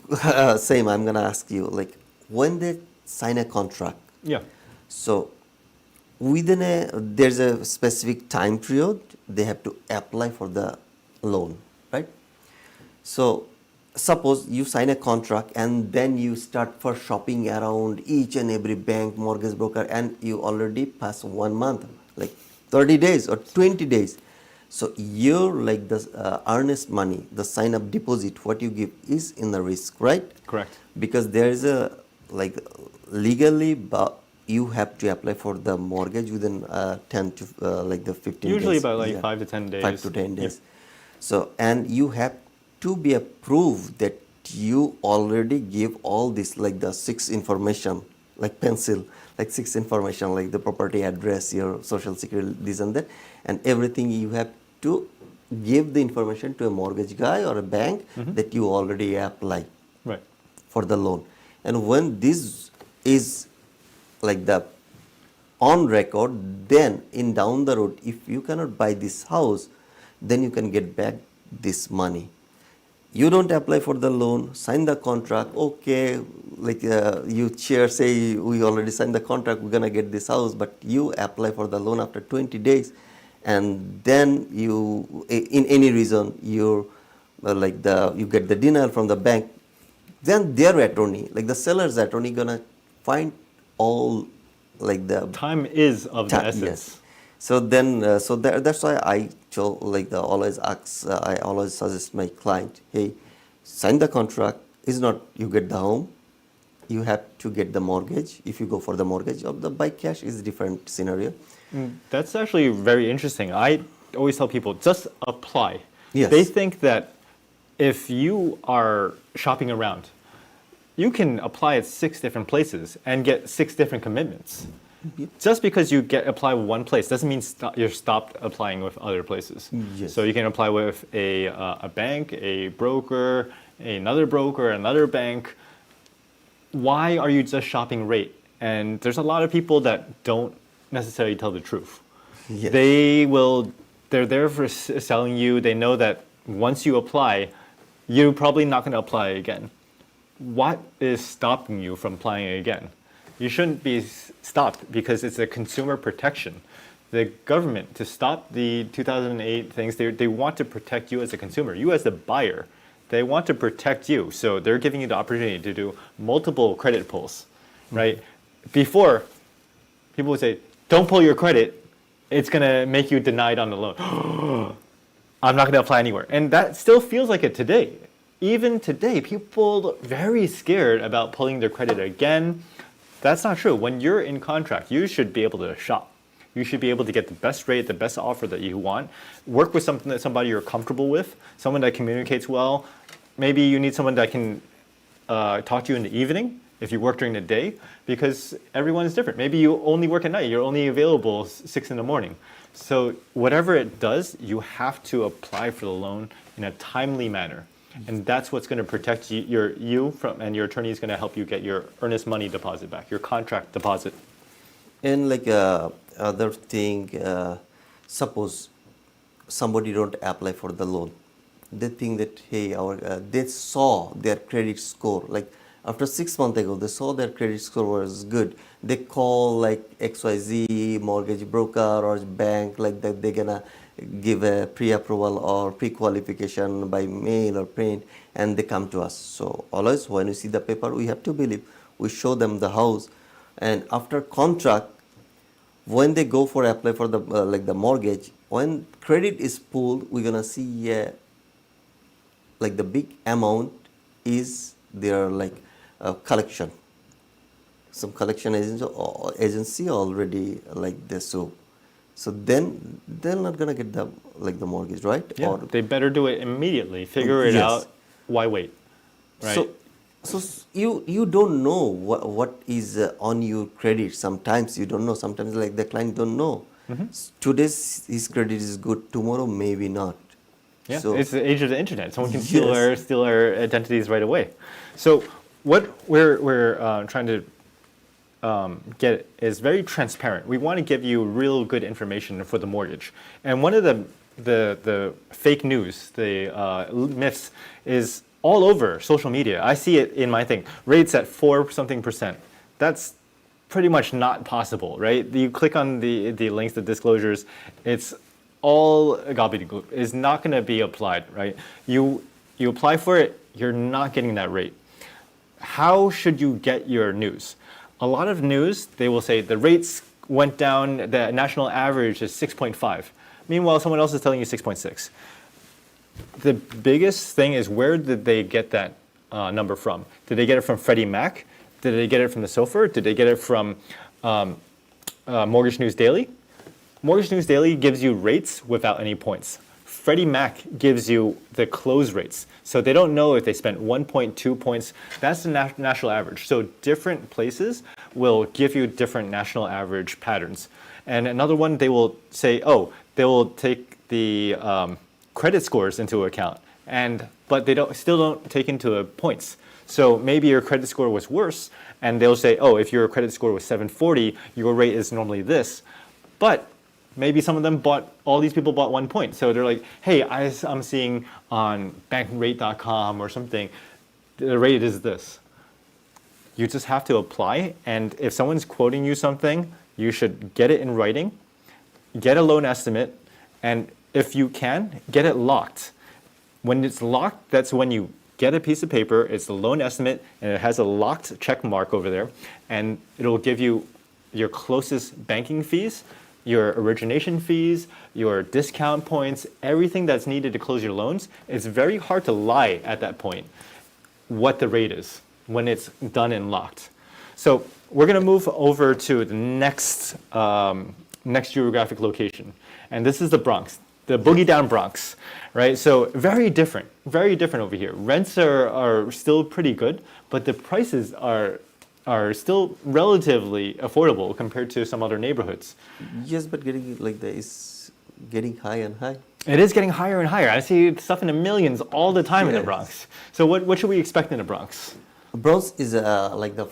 same. I'm gonna ask you, like when they sign a contract. Yeah. So there's a specific time period they have to apply for the loan, right? So suppose you sign a contract and then you start for shopping around each and every bank, mortgage broker, and you already pass 1 month, like 30 days or 20 days. So your like the earnest money, the sign up deposit, what you give is in the risk, right? Correct. Because there is a like legally, but you have to apply for the mortgage within 10 to like the 15 Usually days. about like 5 to 10 days. 5 to 10 days. Yep. So, and you have to be approved that you already give all this, like the 6 information, like pencil, like 6 information, like the property address, your social security, this and that, and everything you have to give the information to a mortgage guy or a bank that you already apply Right. for the loan. And when this is like the on record, then in down the road, if you cannot buy this house, then you can get back this money. You don't apply for the loan, sign the contract, okay, like you say we already signed the contract, we're gonna get this house, but you apply for the loan after 20 days, and then you, in any reason, you get the denial from the bank, then their attorney, like the seller's attorney, gonna find all like the Time is of the essence. Yes. So then, that's why I always suggest my client, hey, sign the contract. It's not you get the home, you have to get the mortgage. If you go for the mortgage, or the buy cash is different scenario. That's actually very interesting. I always tell people, just apply. Yes. They think that if you are shopping around, you can apply at 6 different places and get 6 different commitments. Just because you apply one place doesn't mean you're stopped applying with other places. Yes. So you can apply with a bank, a broker, another bank. Why are you just shopping rate? And there's a lot of people that don't necessarily tell the truth. Yes. They're there for selling you. They know that once you apply, you're probably not going to apply again. What is stopping you from applying again? You shouldn't be stopped because it's a consumer protection. The government, to stop the 2008 things, they want to protect you as a consumer, you as the buyer. They want to protect you. So they're giving you the opportunity to do multiple credit pulls, right? Before, people would say, don't pull your credit. It's going to make you denied on the loan. I'm not going to apply anywhere. And that still feels like it today. even today, people very scared about pulling their credit again. That's not true. When you're in contract, you should be able to shop. You should be able to get the best rate, the best offer that you want. Work with somebody you're comfortable with, someone that communicates well. Maybe you need someone that can talk to you in the evening if you work during the day, because everyone is different. Maybe you only work at night. You're only available 6 in the morning. So whatever it does, you have to apply for the loan in a timely manner. And that's what's going to protect you from, and your attorney is going to help you get your earnest money deposit back, your contract deposit. And like other thing, suppose somebody don't apply for the loan, they think that hey, they saw their credit score like after 6 months ago, they saw their credit score was good. They call like XYZ mortgage broker or bank like that. They're gonna give a pre-approval or pre-qualification by mail or print, and they come to us. So always when we see the paper, we have to believe. We show them the house, and after contract, when they go for apply for the like the mortgage, when credit is pulled, we're gonna see like the big amount is their like collection. Some collection agency already like this. So then they're not gonna get the like the mortgage, right? Yeah, Or they better do it immediately. Figure it Yes. out. Why wait? Right. So you don't know what is on your credit. Sometimes you don't know. Sometimes like the client don't know. Today's his credit is good. Tomorrow maybe not. Yeah, So it's the age of the internet. Someone can Yes. steal our identities right away. So what we're trying to get is very transparent. We want to give you real good information for the mortgage. And one of the fake news, the myths, is all over social media. I see it in my thing. Rates at 4% That's pretty much not possible, right? You click on the links, the disclosures, it's all gobbledygook. It's not going to be applied, right? You apply for it, you're not getting that rate. How should you get your news? A lot of news, they will say the rates went down, the national average is 6.5. Meanwhile, someone else is telling you 6.6. The biggest thing is, where did they get that number from? Did they get it from Freddie Mac? Did they get it from the SOFR? Did they get it from Mortgage News Daily? Mortgage News Daily gives you rates without any points. Freddie Mac gives you the close rates. So they don't know if they spent 1.2 points. That's the national average. So different places will give you different national average patterns. And another one, they will say, oh, they will take the credit scores into account, but they still don't take into points. So maybe your credit score was worse, and they'll say, oh, if your credit score was 740, your rate is normally this. But maybe some of them all these people bought 1 point. So they're like, hey, I'm seeing on bankrate.com or something, the rate is this. You just have to apply, and if someone's quoting you something, you should get it in writing, get a loan estimate, and if you can, get it locked. When it's locked, that's when you get a piece of paper, it's the loan estimate, and it has a locked check mark over there, and it'll give you your closest banking fees, your origination fees, your discount points, everything that's needed to close your loans. It's very hard to lie at that point what the rate is when it's done and locked. So we're going to move over to the next geographic location, and this is the Bronx. The boogie down Bronx, right? So very different over here. Rents are still pretty good, but the prices are still relatively affordable compared to some other neighborhoods. yes, but getting like that is getting high and high. It is getting higher and higher. I see stuff in the millions all the time in the Yes. Bronx. So what should we expect in the Bronx? Bronx is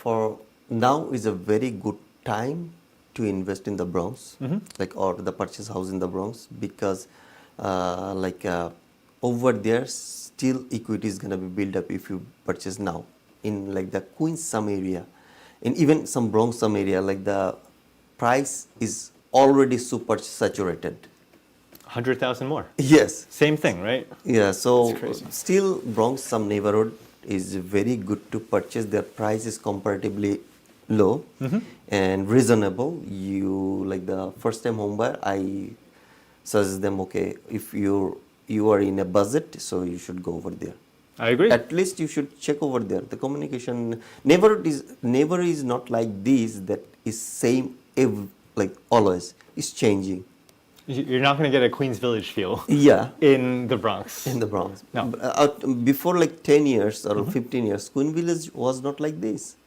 for now is a very good time to invest in the Bronx, or the purchase house in the Bronx, because over there still equity is gonna be built up if you purchase now in like the Queens some area, and even some Bronx some area, like the price is already super saturated. 100,000 more. Yes. Same thing, right? Yeah, so That's crazy. still Bronx some neighborhood is very good to purchase. Their price is comparatively low and reasonable. You like the first time home buyer, I suggest them, okay, if you are in a budget, so you should go over there. I agree. At least you should check over there. The communication never is not like this, that is same like always. It's changing. You're not going to get a Queens Village feel Yeah. in the Bronx. In the Bronx. No. Before like 10 years or 15 years, Queen Village was not like this.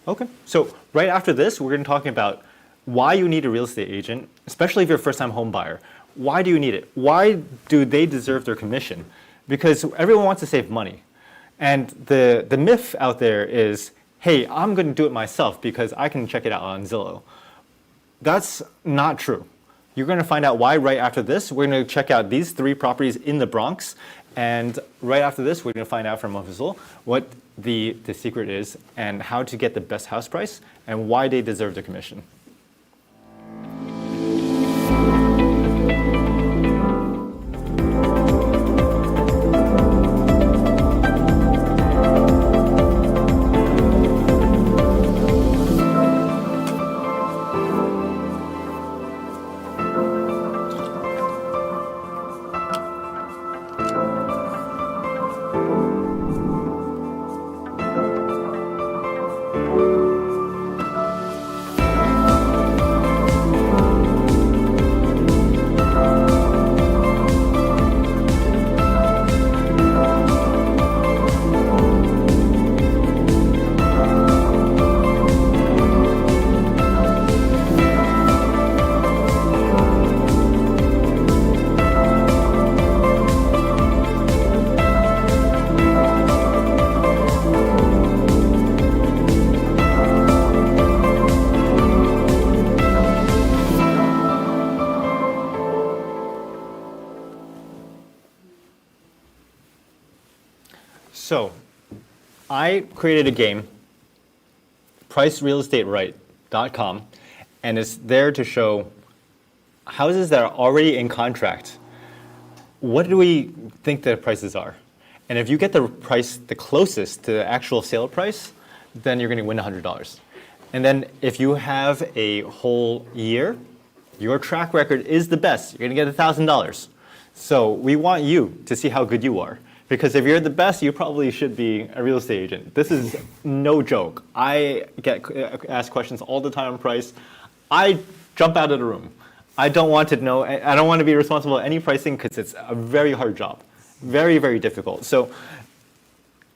Okay. So right after this, we're going to talk about why you need a real estate agent, especially if you're a first-time home buyer. Why do you need it? Why do they deserve their commission? Because everyone wants to save money. And the myth out there is, hey, I'm going to do it myself because I can check it out on Zillow. That's not true. You're going to find out why right after this. We're going to check out these 3 properties in the Bronx. And right after this, we're going to find out from Mafizul what the secret is and how to get the best house price and why they deserve the commission. So, I created a game, pricerealestateright.com, and it's there to show houses that are already in contract. What do we think the prices are? And if you get the price the closest to the actual sale price, then you're going to win $100. And then if you have a whole year, your track record is the best. You're going to get $1,000. So we want you to see how good you are. Because if you're the best, you probably should be a real estate agent. This is no joke. I get asked questions all the time on price. I jump out of the room. I don't want to know, I don't want to be responsible for any pricing because it's a very hard job. Very, very difficult. So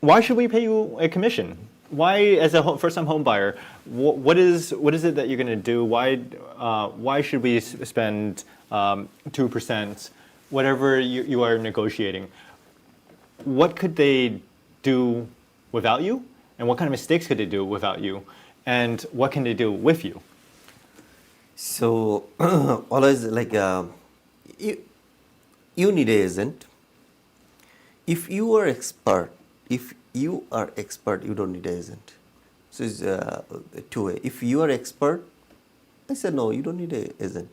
why should we pay you a commission? Why, as a first-time home buyer, what is it that you're going to do? Why should we spend 2%, whatever you are negotiating? What could they do without you? And what kind of mistakes could they do without you? And what can they do with you? So always like you need an agent. If you are expert, you don't need an agent. So it's two-way. If you are expert, I said no, you don't need an agent.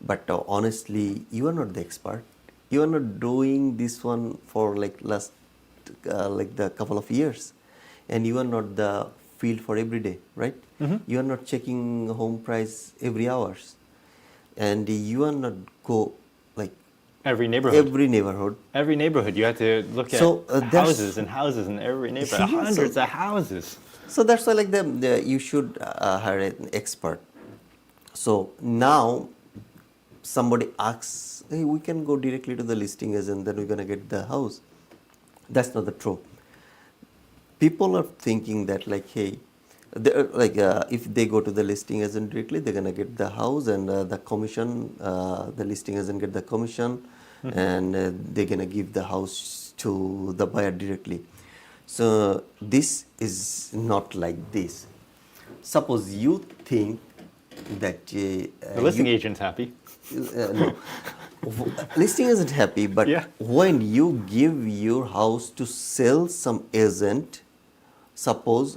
But honestly, you are not the expert. You are not doing this one for like last the couple of years, and you are not the field for every day, right? Mm-hmm. You are not checking home price every hours, and you are not go like every neighborhood. Every neighborhood you have to look at houses in every neighborhood, hundreds of houses. So that's why like you should hire an expert. So now somebody asks, hey, we can go directly to the listing agent, then we're going to get the house. That's not the truth. People are thinking that like, hey, if they go to the listing agent directly, they're going to get the house and the commission, the listing agent get the commission, mm-hmm. and they're going to give the house to the buyer directly. So this is not like this. Suppose you think that the listing agent's happy. No. Listing isn't happy, but yeah. When you give your house to sell some agent, suppose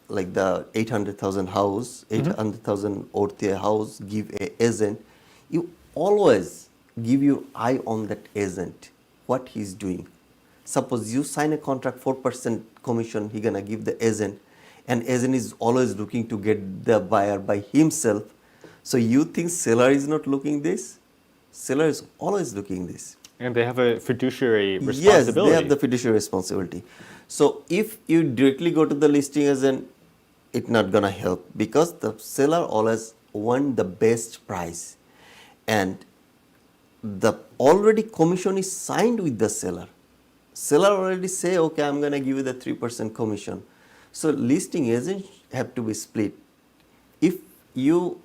like the 800,000 house, 800,000 Orthia house, give a agent, you always give your eye on that agent, what he's doing. Suppose you sign a contract, 4% commission, he gonna give the agent, and agent is always looking to get the buyer by himself. So you think seller is not looking this? Seller is always looking this. And they have a fiduciary Yes, responsibility. they have the fiduciary responsibility. So if you directly go to the listing agent, it's not gonna help because the seller always want the best price, and the already commission is signed with the seller. Seller already say, okay, I'm gonna give you the 3% commission. So listing agent have to be split. If you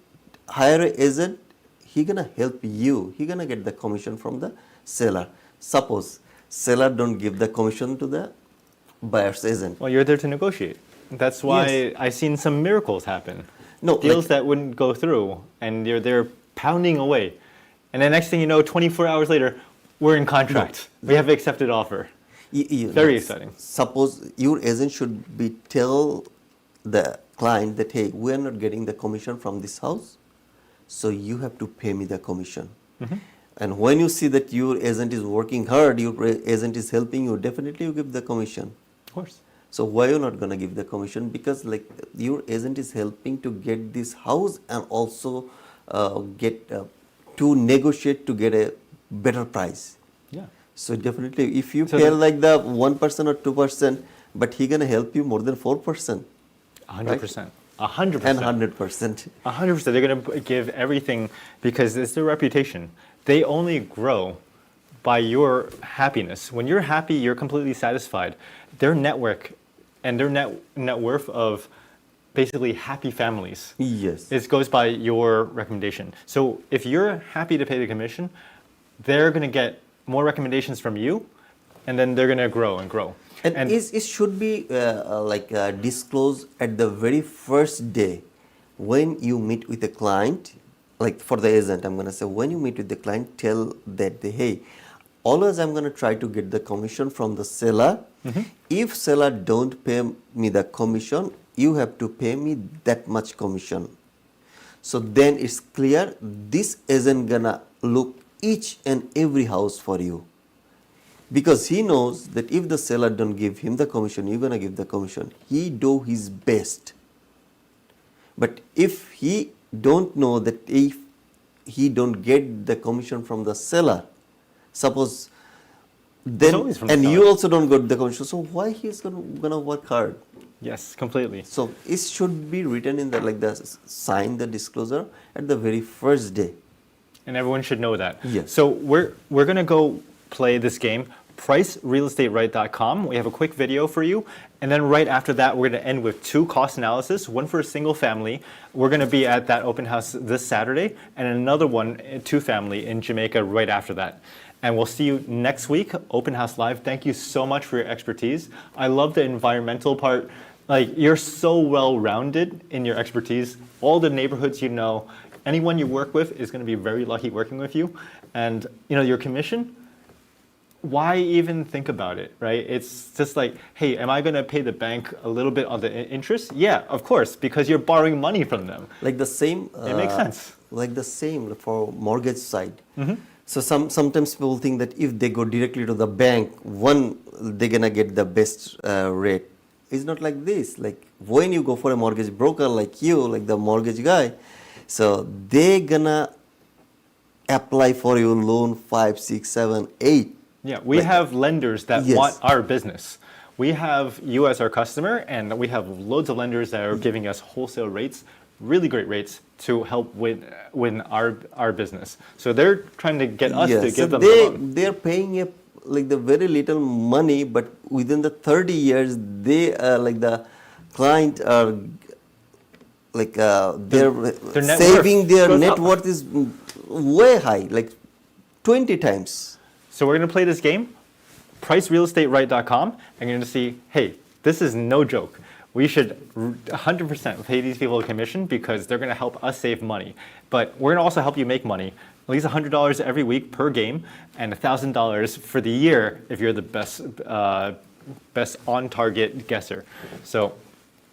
hire an agent, he gonna help you. He gonna get the commission from the seller. Suppose seller don't give the commission to the buyer's agent. Well, you're there to negotiate. That's why Yes. I've seen some miracles happen. No, Deals like- that wouldn't go through, and you're there pounding away. And the next thing you know, 24 hours later, we're in contract. We have accepted offer. Very exciting. Suppose your agent should be tell the client that, hey, we are not getting the commission from this house, so you have to pay me the commission. And when you see that your agent is working hard, your agent is helping you, definitely you give the commission. Of course. So why you're not gonna give the commission? Because like your agent is helping to get this house and also get to negotiate to get a better price. Yeah. So definitely, if you So pay the- like the 1% or 2%, but he gonna help you more than 4%. 100%. 100%. And 100%. 100%. They're going to give everything because it's their reputation. They only grow by your happiness. When you're happy, you're completely satisfied. Their network and their net worth of basically happy families Yes. goes by your recommendation. So if you're happy to pay the commission, they're going to get more recommendations from you, and then they're going to grow and grow. And it should be disclosed at the very first day when you meet with the client. Like for the agent, I'm gonna say when you meet with the client, tell that hey, always I'm gonna try to get the commission from the seller. If seller don't pay me the commission, you have to pay me that much commission. So then it's clear this agent gonna look each and every house for you. Because he knows that if the seller don't give him the commission, you're gonna give the commission. He do his best. But if he don't know that if he don't get the commission from the seller, suppose then always from the and you seller. also don't get the commission, so why he's gonna work hard? Yes, completely. So it should be written in sign the disclosure at the very first day. And everyone should know that. Yes. So we're going to go play this game, pricerealestateright.com. We have a quick video for you. And then right after that, we're going to end with 2 cost analysis, one for a single family. We're going to be at that open house this Saturday, and another one, 2 family in Jamaica right after that. And we'll see you next week, Open House Live. Thank you so much for your expertise. I love the environmental part. Like, you're so well-rounded in your expertise. All the neighborhoods you know, anyone you work with is going to be very lucky working with you. And, your commission, why even think about it, right? It's just like, hey, am I going to pay the bank a little bit on the interest? Yeah, of course, because you're borrowing money from them. Like the same. It makes sense. Like the same for mortgage side. So sometimes people think that if they go directly to the bank, they're gonna get the best rate. It's not like this. Like when you go for a mortgage broker like you, like the mortgage guy, so they gonna apply for your loan 5, 6, 7, 8. Yeah, we have lenders that Yes. want our business. We have you as our customer, and we have loads of lenders that are giving us wholesale rates, really great rates, to help win our business. So they're trying to get us to Yes, give so them the loan. they're paying the very little money, but within the 30 years, they like the client are their net saving worth their goes net up. worth is way high, like 20 times. So we're going to play this game, pricerealestateright.com, and you're going to see, hey, this is no joke. We should 100% pay these people a commission because they're going to help us save money. But we're going to also help you make money, at least $100 every week per game, and $1,000 for the year if you're the best on-target guesser. So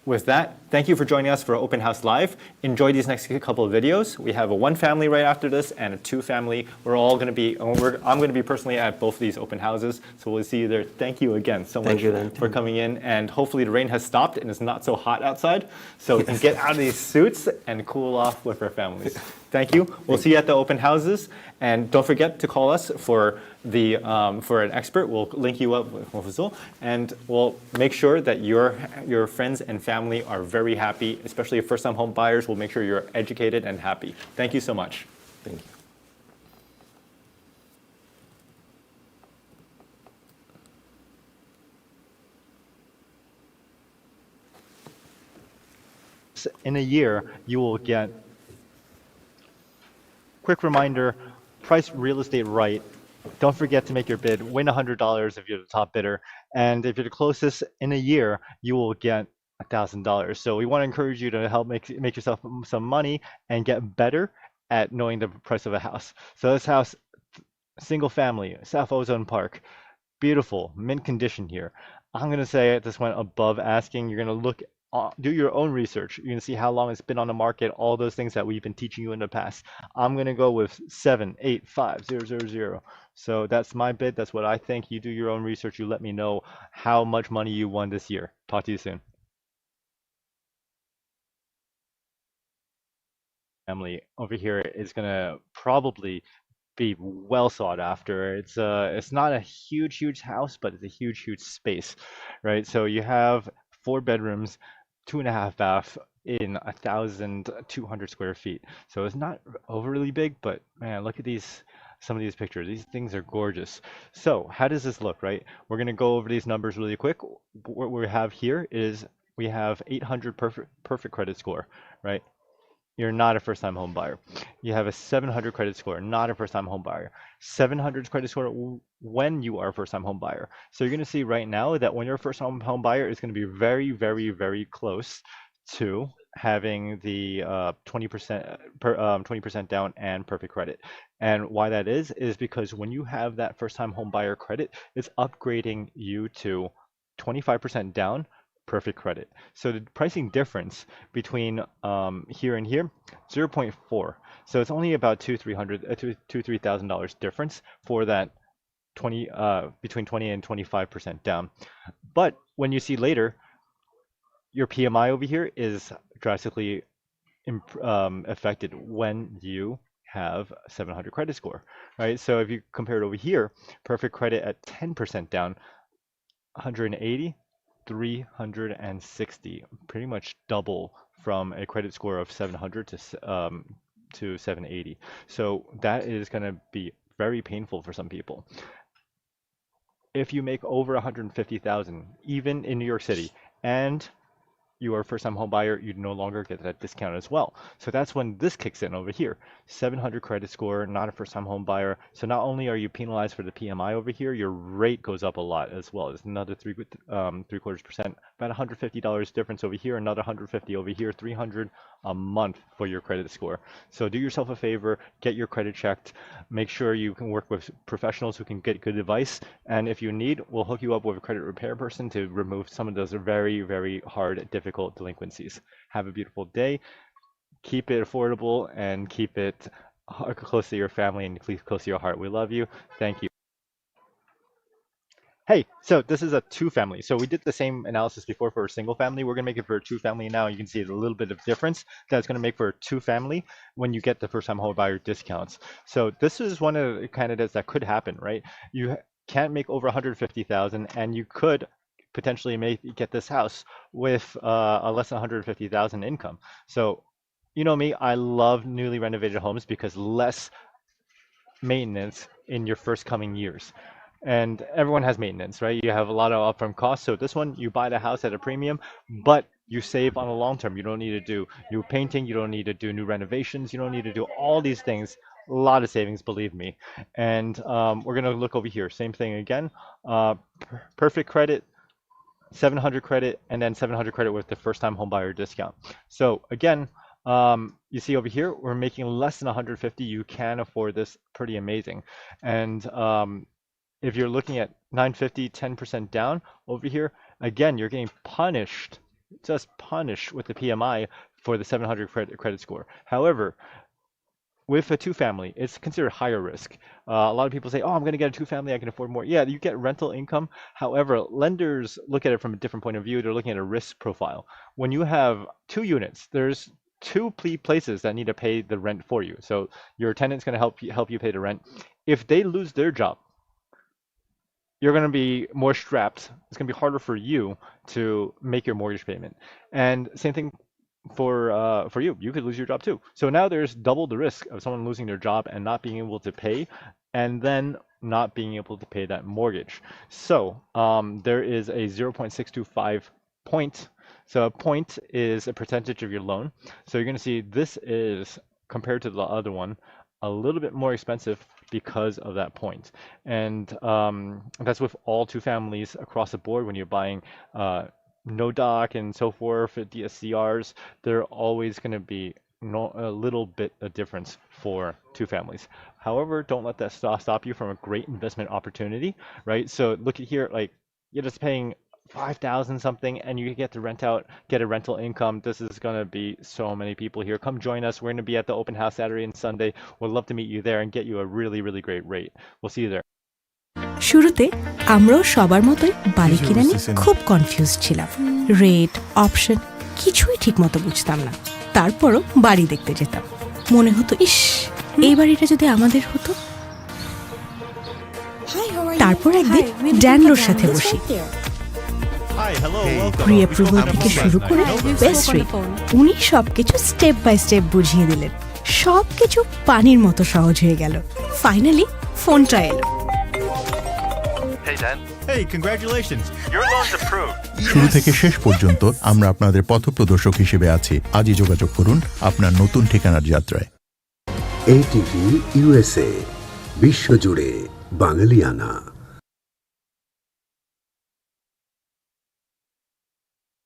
with that, Thank you for joining us for Open House Live. Enjoy these next couple of videos. We have a one family right after this and a two family. We're all going to be, I'm going to be personally at both of these open houses, so we'll see you there. Thank you again so much for coming in, and hopefully the rain has stopped and it's not so hot outside, so we can get out of these suits and cool off with our families. Thank you. We'll see you at the open houses, and don't forget to call us for the for an expert. We'll link you up with Fazul, and we'll make sure that your friends and family are very happy, especially first-time home buyers. We'll make sure you're educated and happy. Thank you so much. Thank you. In a year, you will get, quick reminder, price real estate right. Don't forget to make your bid. Win $100 if you're the top bidder. And if you're the closest in a year, you will get $1,000. So we want to encourage you to help make yourself some money and get better at knowing the price of a house. So this house, single family, South Ozone Park, beautiful, mint condition here. I'm going to say this went above asking. You're going to look, do your own research. You're going to see how long it's been on the market, all those things that we've been teaching you in the past. I'm going to go with 785,000. So that's my bid. That's what I think. You do your own research. You let me know how much money you won this year. Talk to you soon. Family over here is going to probably be well sought after. It's not a huge house, but it's a huge space, right? So you have 4 bedrooms, 2.5 bath in 1,200 square feet. So it's not overly big, but man, look at some of these pictures. These things are gorgeous. So how does this look, right? We're going to go over these numbers really quick. What we have here is we have 800 perfect credit score, right? You're not a first-time home buyer. You have a 700 credit score, not a first-time home buyer. 700 credit score when you are a first-time home buyer. So you're going to see right now that when you're a first-time home buyer, it's going to be very close to having the 20% down and perfect credit. And why that is because when you have that first-time home buyer credit, it's upgrading you to 25% down, perfect credit. So the pricing difference between here and here, 0.4. So it's only about $2,000-$3,000 difference for that between 20 and 25% down. But when you see later, your PMI over here is drastically affected when you have 700 credit score, right? So if you compare it over here, perfect credit at 10% down, 180. 360, pretty much double from a credit score of 700 to 780. So that is going to be very painful for some people. If you make over 150,000, even in New York City, and you are a first-time home buyer, you no longer get that discount as well. So that's when this kicks in over here. 700 credit score, not a first-time home buyer. So not only are you penalized for the PMI over here, your rate goes up a lot as well. It's another 3/4%, about $150 difference over here, another 150 over here, 300 a month for your credit score. So do yourself a favor, get your credit checked, make sure you can work with professionals who can get good advice, and if you need, we'll hook you up with a credit repair person to remove some of those very hard, difficult delinquencies. Have a beautiful day. Keep it affordable and keep it close to your family and close to your heart. We love you. Thank you. Hey, so this is a 2-family. So we did the same analysis before for a single family. We're going to make it for a 2-family now. You can see a little bit of difference that's going to make for a 2-family when you get the first-time home buyer discounts. So this is one of the candidates that could happen, right? You can't make over 150,000, and you could potentially get this house with a less than 150,000 income. So, you know me, I love newly renovated homes because less maintenance in your first coming years. And everyone has maintenance, right? You have a lot of upfront costs. So this one, you buy the house at a premium, but you save on the long term. You don't need to do new painting. You don't need to do new renovations. You don't need to do all these things. A lot of savings, believe me. And we're going to look over here. Same thing again. Perfect credit, 700 credit, and then 700 credit with the first-time home buyer discount. So again, you see over here, we're making less than 150. You can afford this, pretty amazing. And if you're looking at 950, 10% down over here, again, you're getting punished just punished with the PMI for the 700 credit score. However, with a two-family, it's considered higher risk. A lot of people say, oh, I'm going to get a two-family, I can afford more. Yeah, you get rental income. However, lenders look at it from a different point of view. They're looking at a risk profile. When you have 2 units, there's 2 places that need to pay the rent for you. So your tenant's going to help you pay the rent. If they lose their job, you're going to be more strapped. It's going to be harder for you to make your mortgage payment. And same thing for you could lose your job too. So now there's double the risk of someone losing their job and not being able to pay, and then not being able to pay that mortgage. So there is a 0.625 point. So a point is a percentage of your loan. So you're going to see this is, compared to the other one, a little bit more expensive because of that point. And that's with all 2 families across the board. When you're buying no doc and so forth, DSCRs, they're always going to be a little bit of difference for 2 families. However, don't let that stop you from a great investment opportunity, right? So look at here, like you're just paying $5,000 something and you get a rental income. This is going to be so many people here. Come join us. We're going to be at the open house Saturday and Sunday. We'd love to meet you there and get you a really, really great rate. We'll see you there. শুরুতে আমরাও সবার মতোই বাড়ি কিনে নিয়ে খুব confuse ছিলাম। Rate, option কিছুই ঠিকমতো বুঝতাম না। তারপরও বাড়ি দেখতে যেতাম, মনে হতো ইস, এই বাড়িটা যদি আমাদের হতো। তারপর একদিন ড্যানলোর সাথে বসি, প্রি অ্যাপ্রুভাল থেকে শুরু করে বেস্ট রেট, উনি সবকিছু স্টেপ বাই স্টেপ বুঝিয়ে দিলেন। সবকিছু পানির মতো সহজ হয়ে গেল। ফাইনালি ফোনটা এলো। Hey, Dan. Hey, congratulations! Your loan's approved. শুরু থেকে শেষ পর্যন্ত আমরা আপনাদের পথপ্রদর্শক হিসেবে আছি। আজই যোগাযোগ করুন আপনার নতুন ঠিকানার যাত্রায়। ATV USA, বিশ্বজুড়ে বাঙালিয়ানা।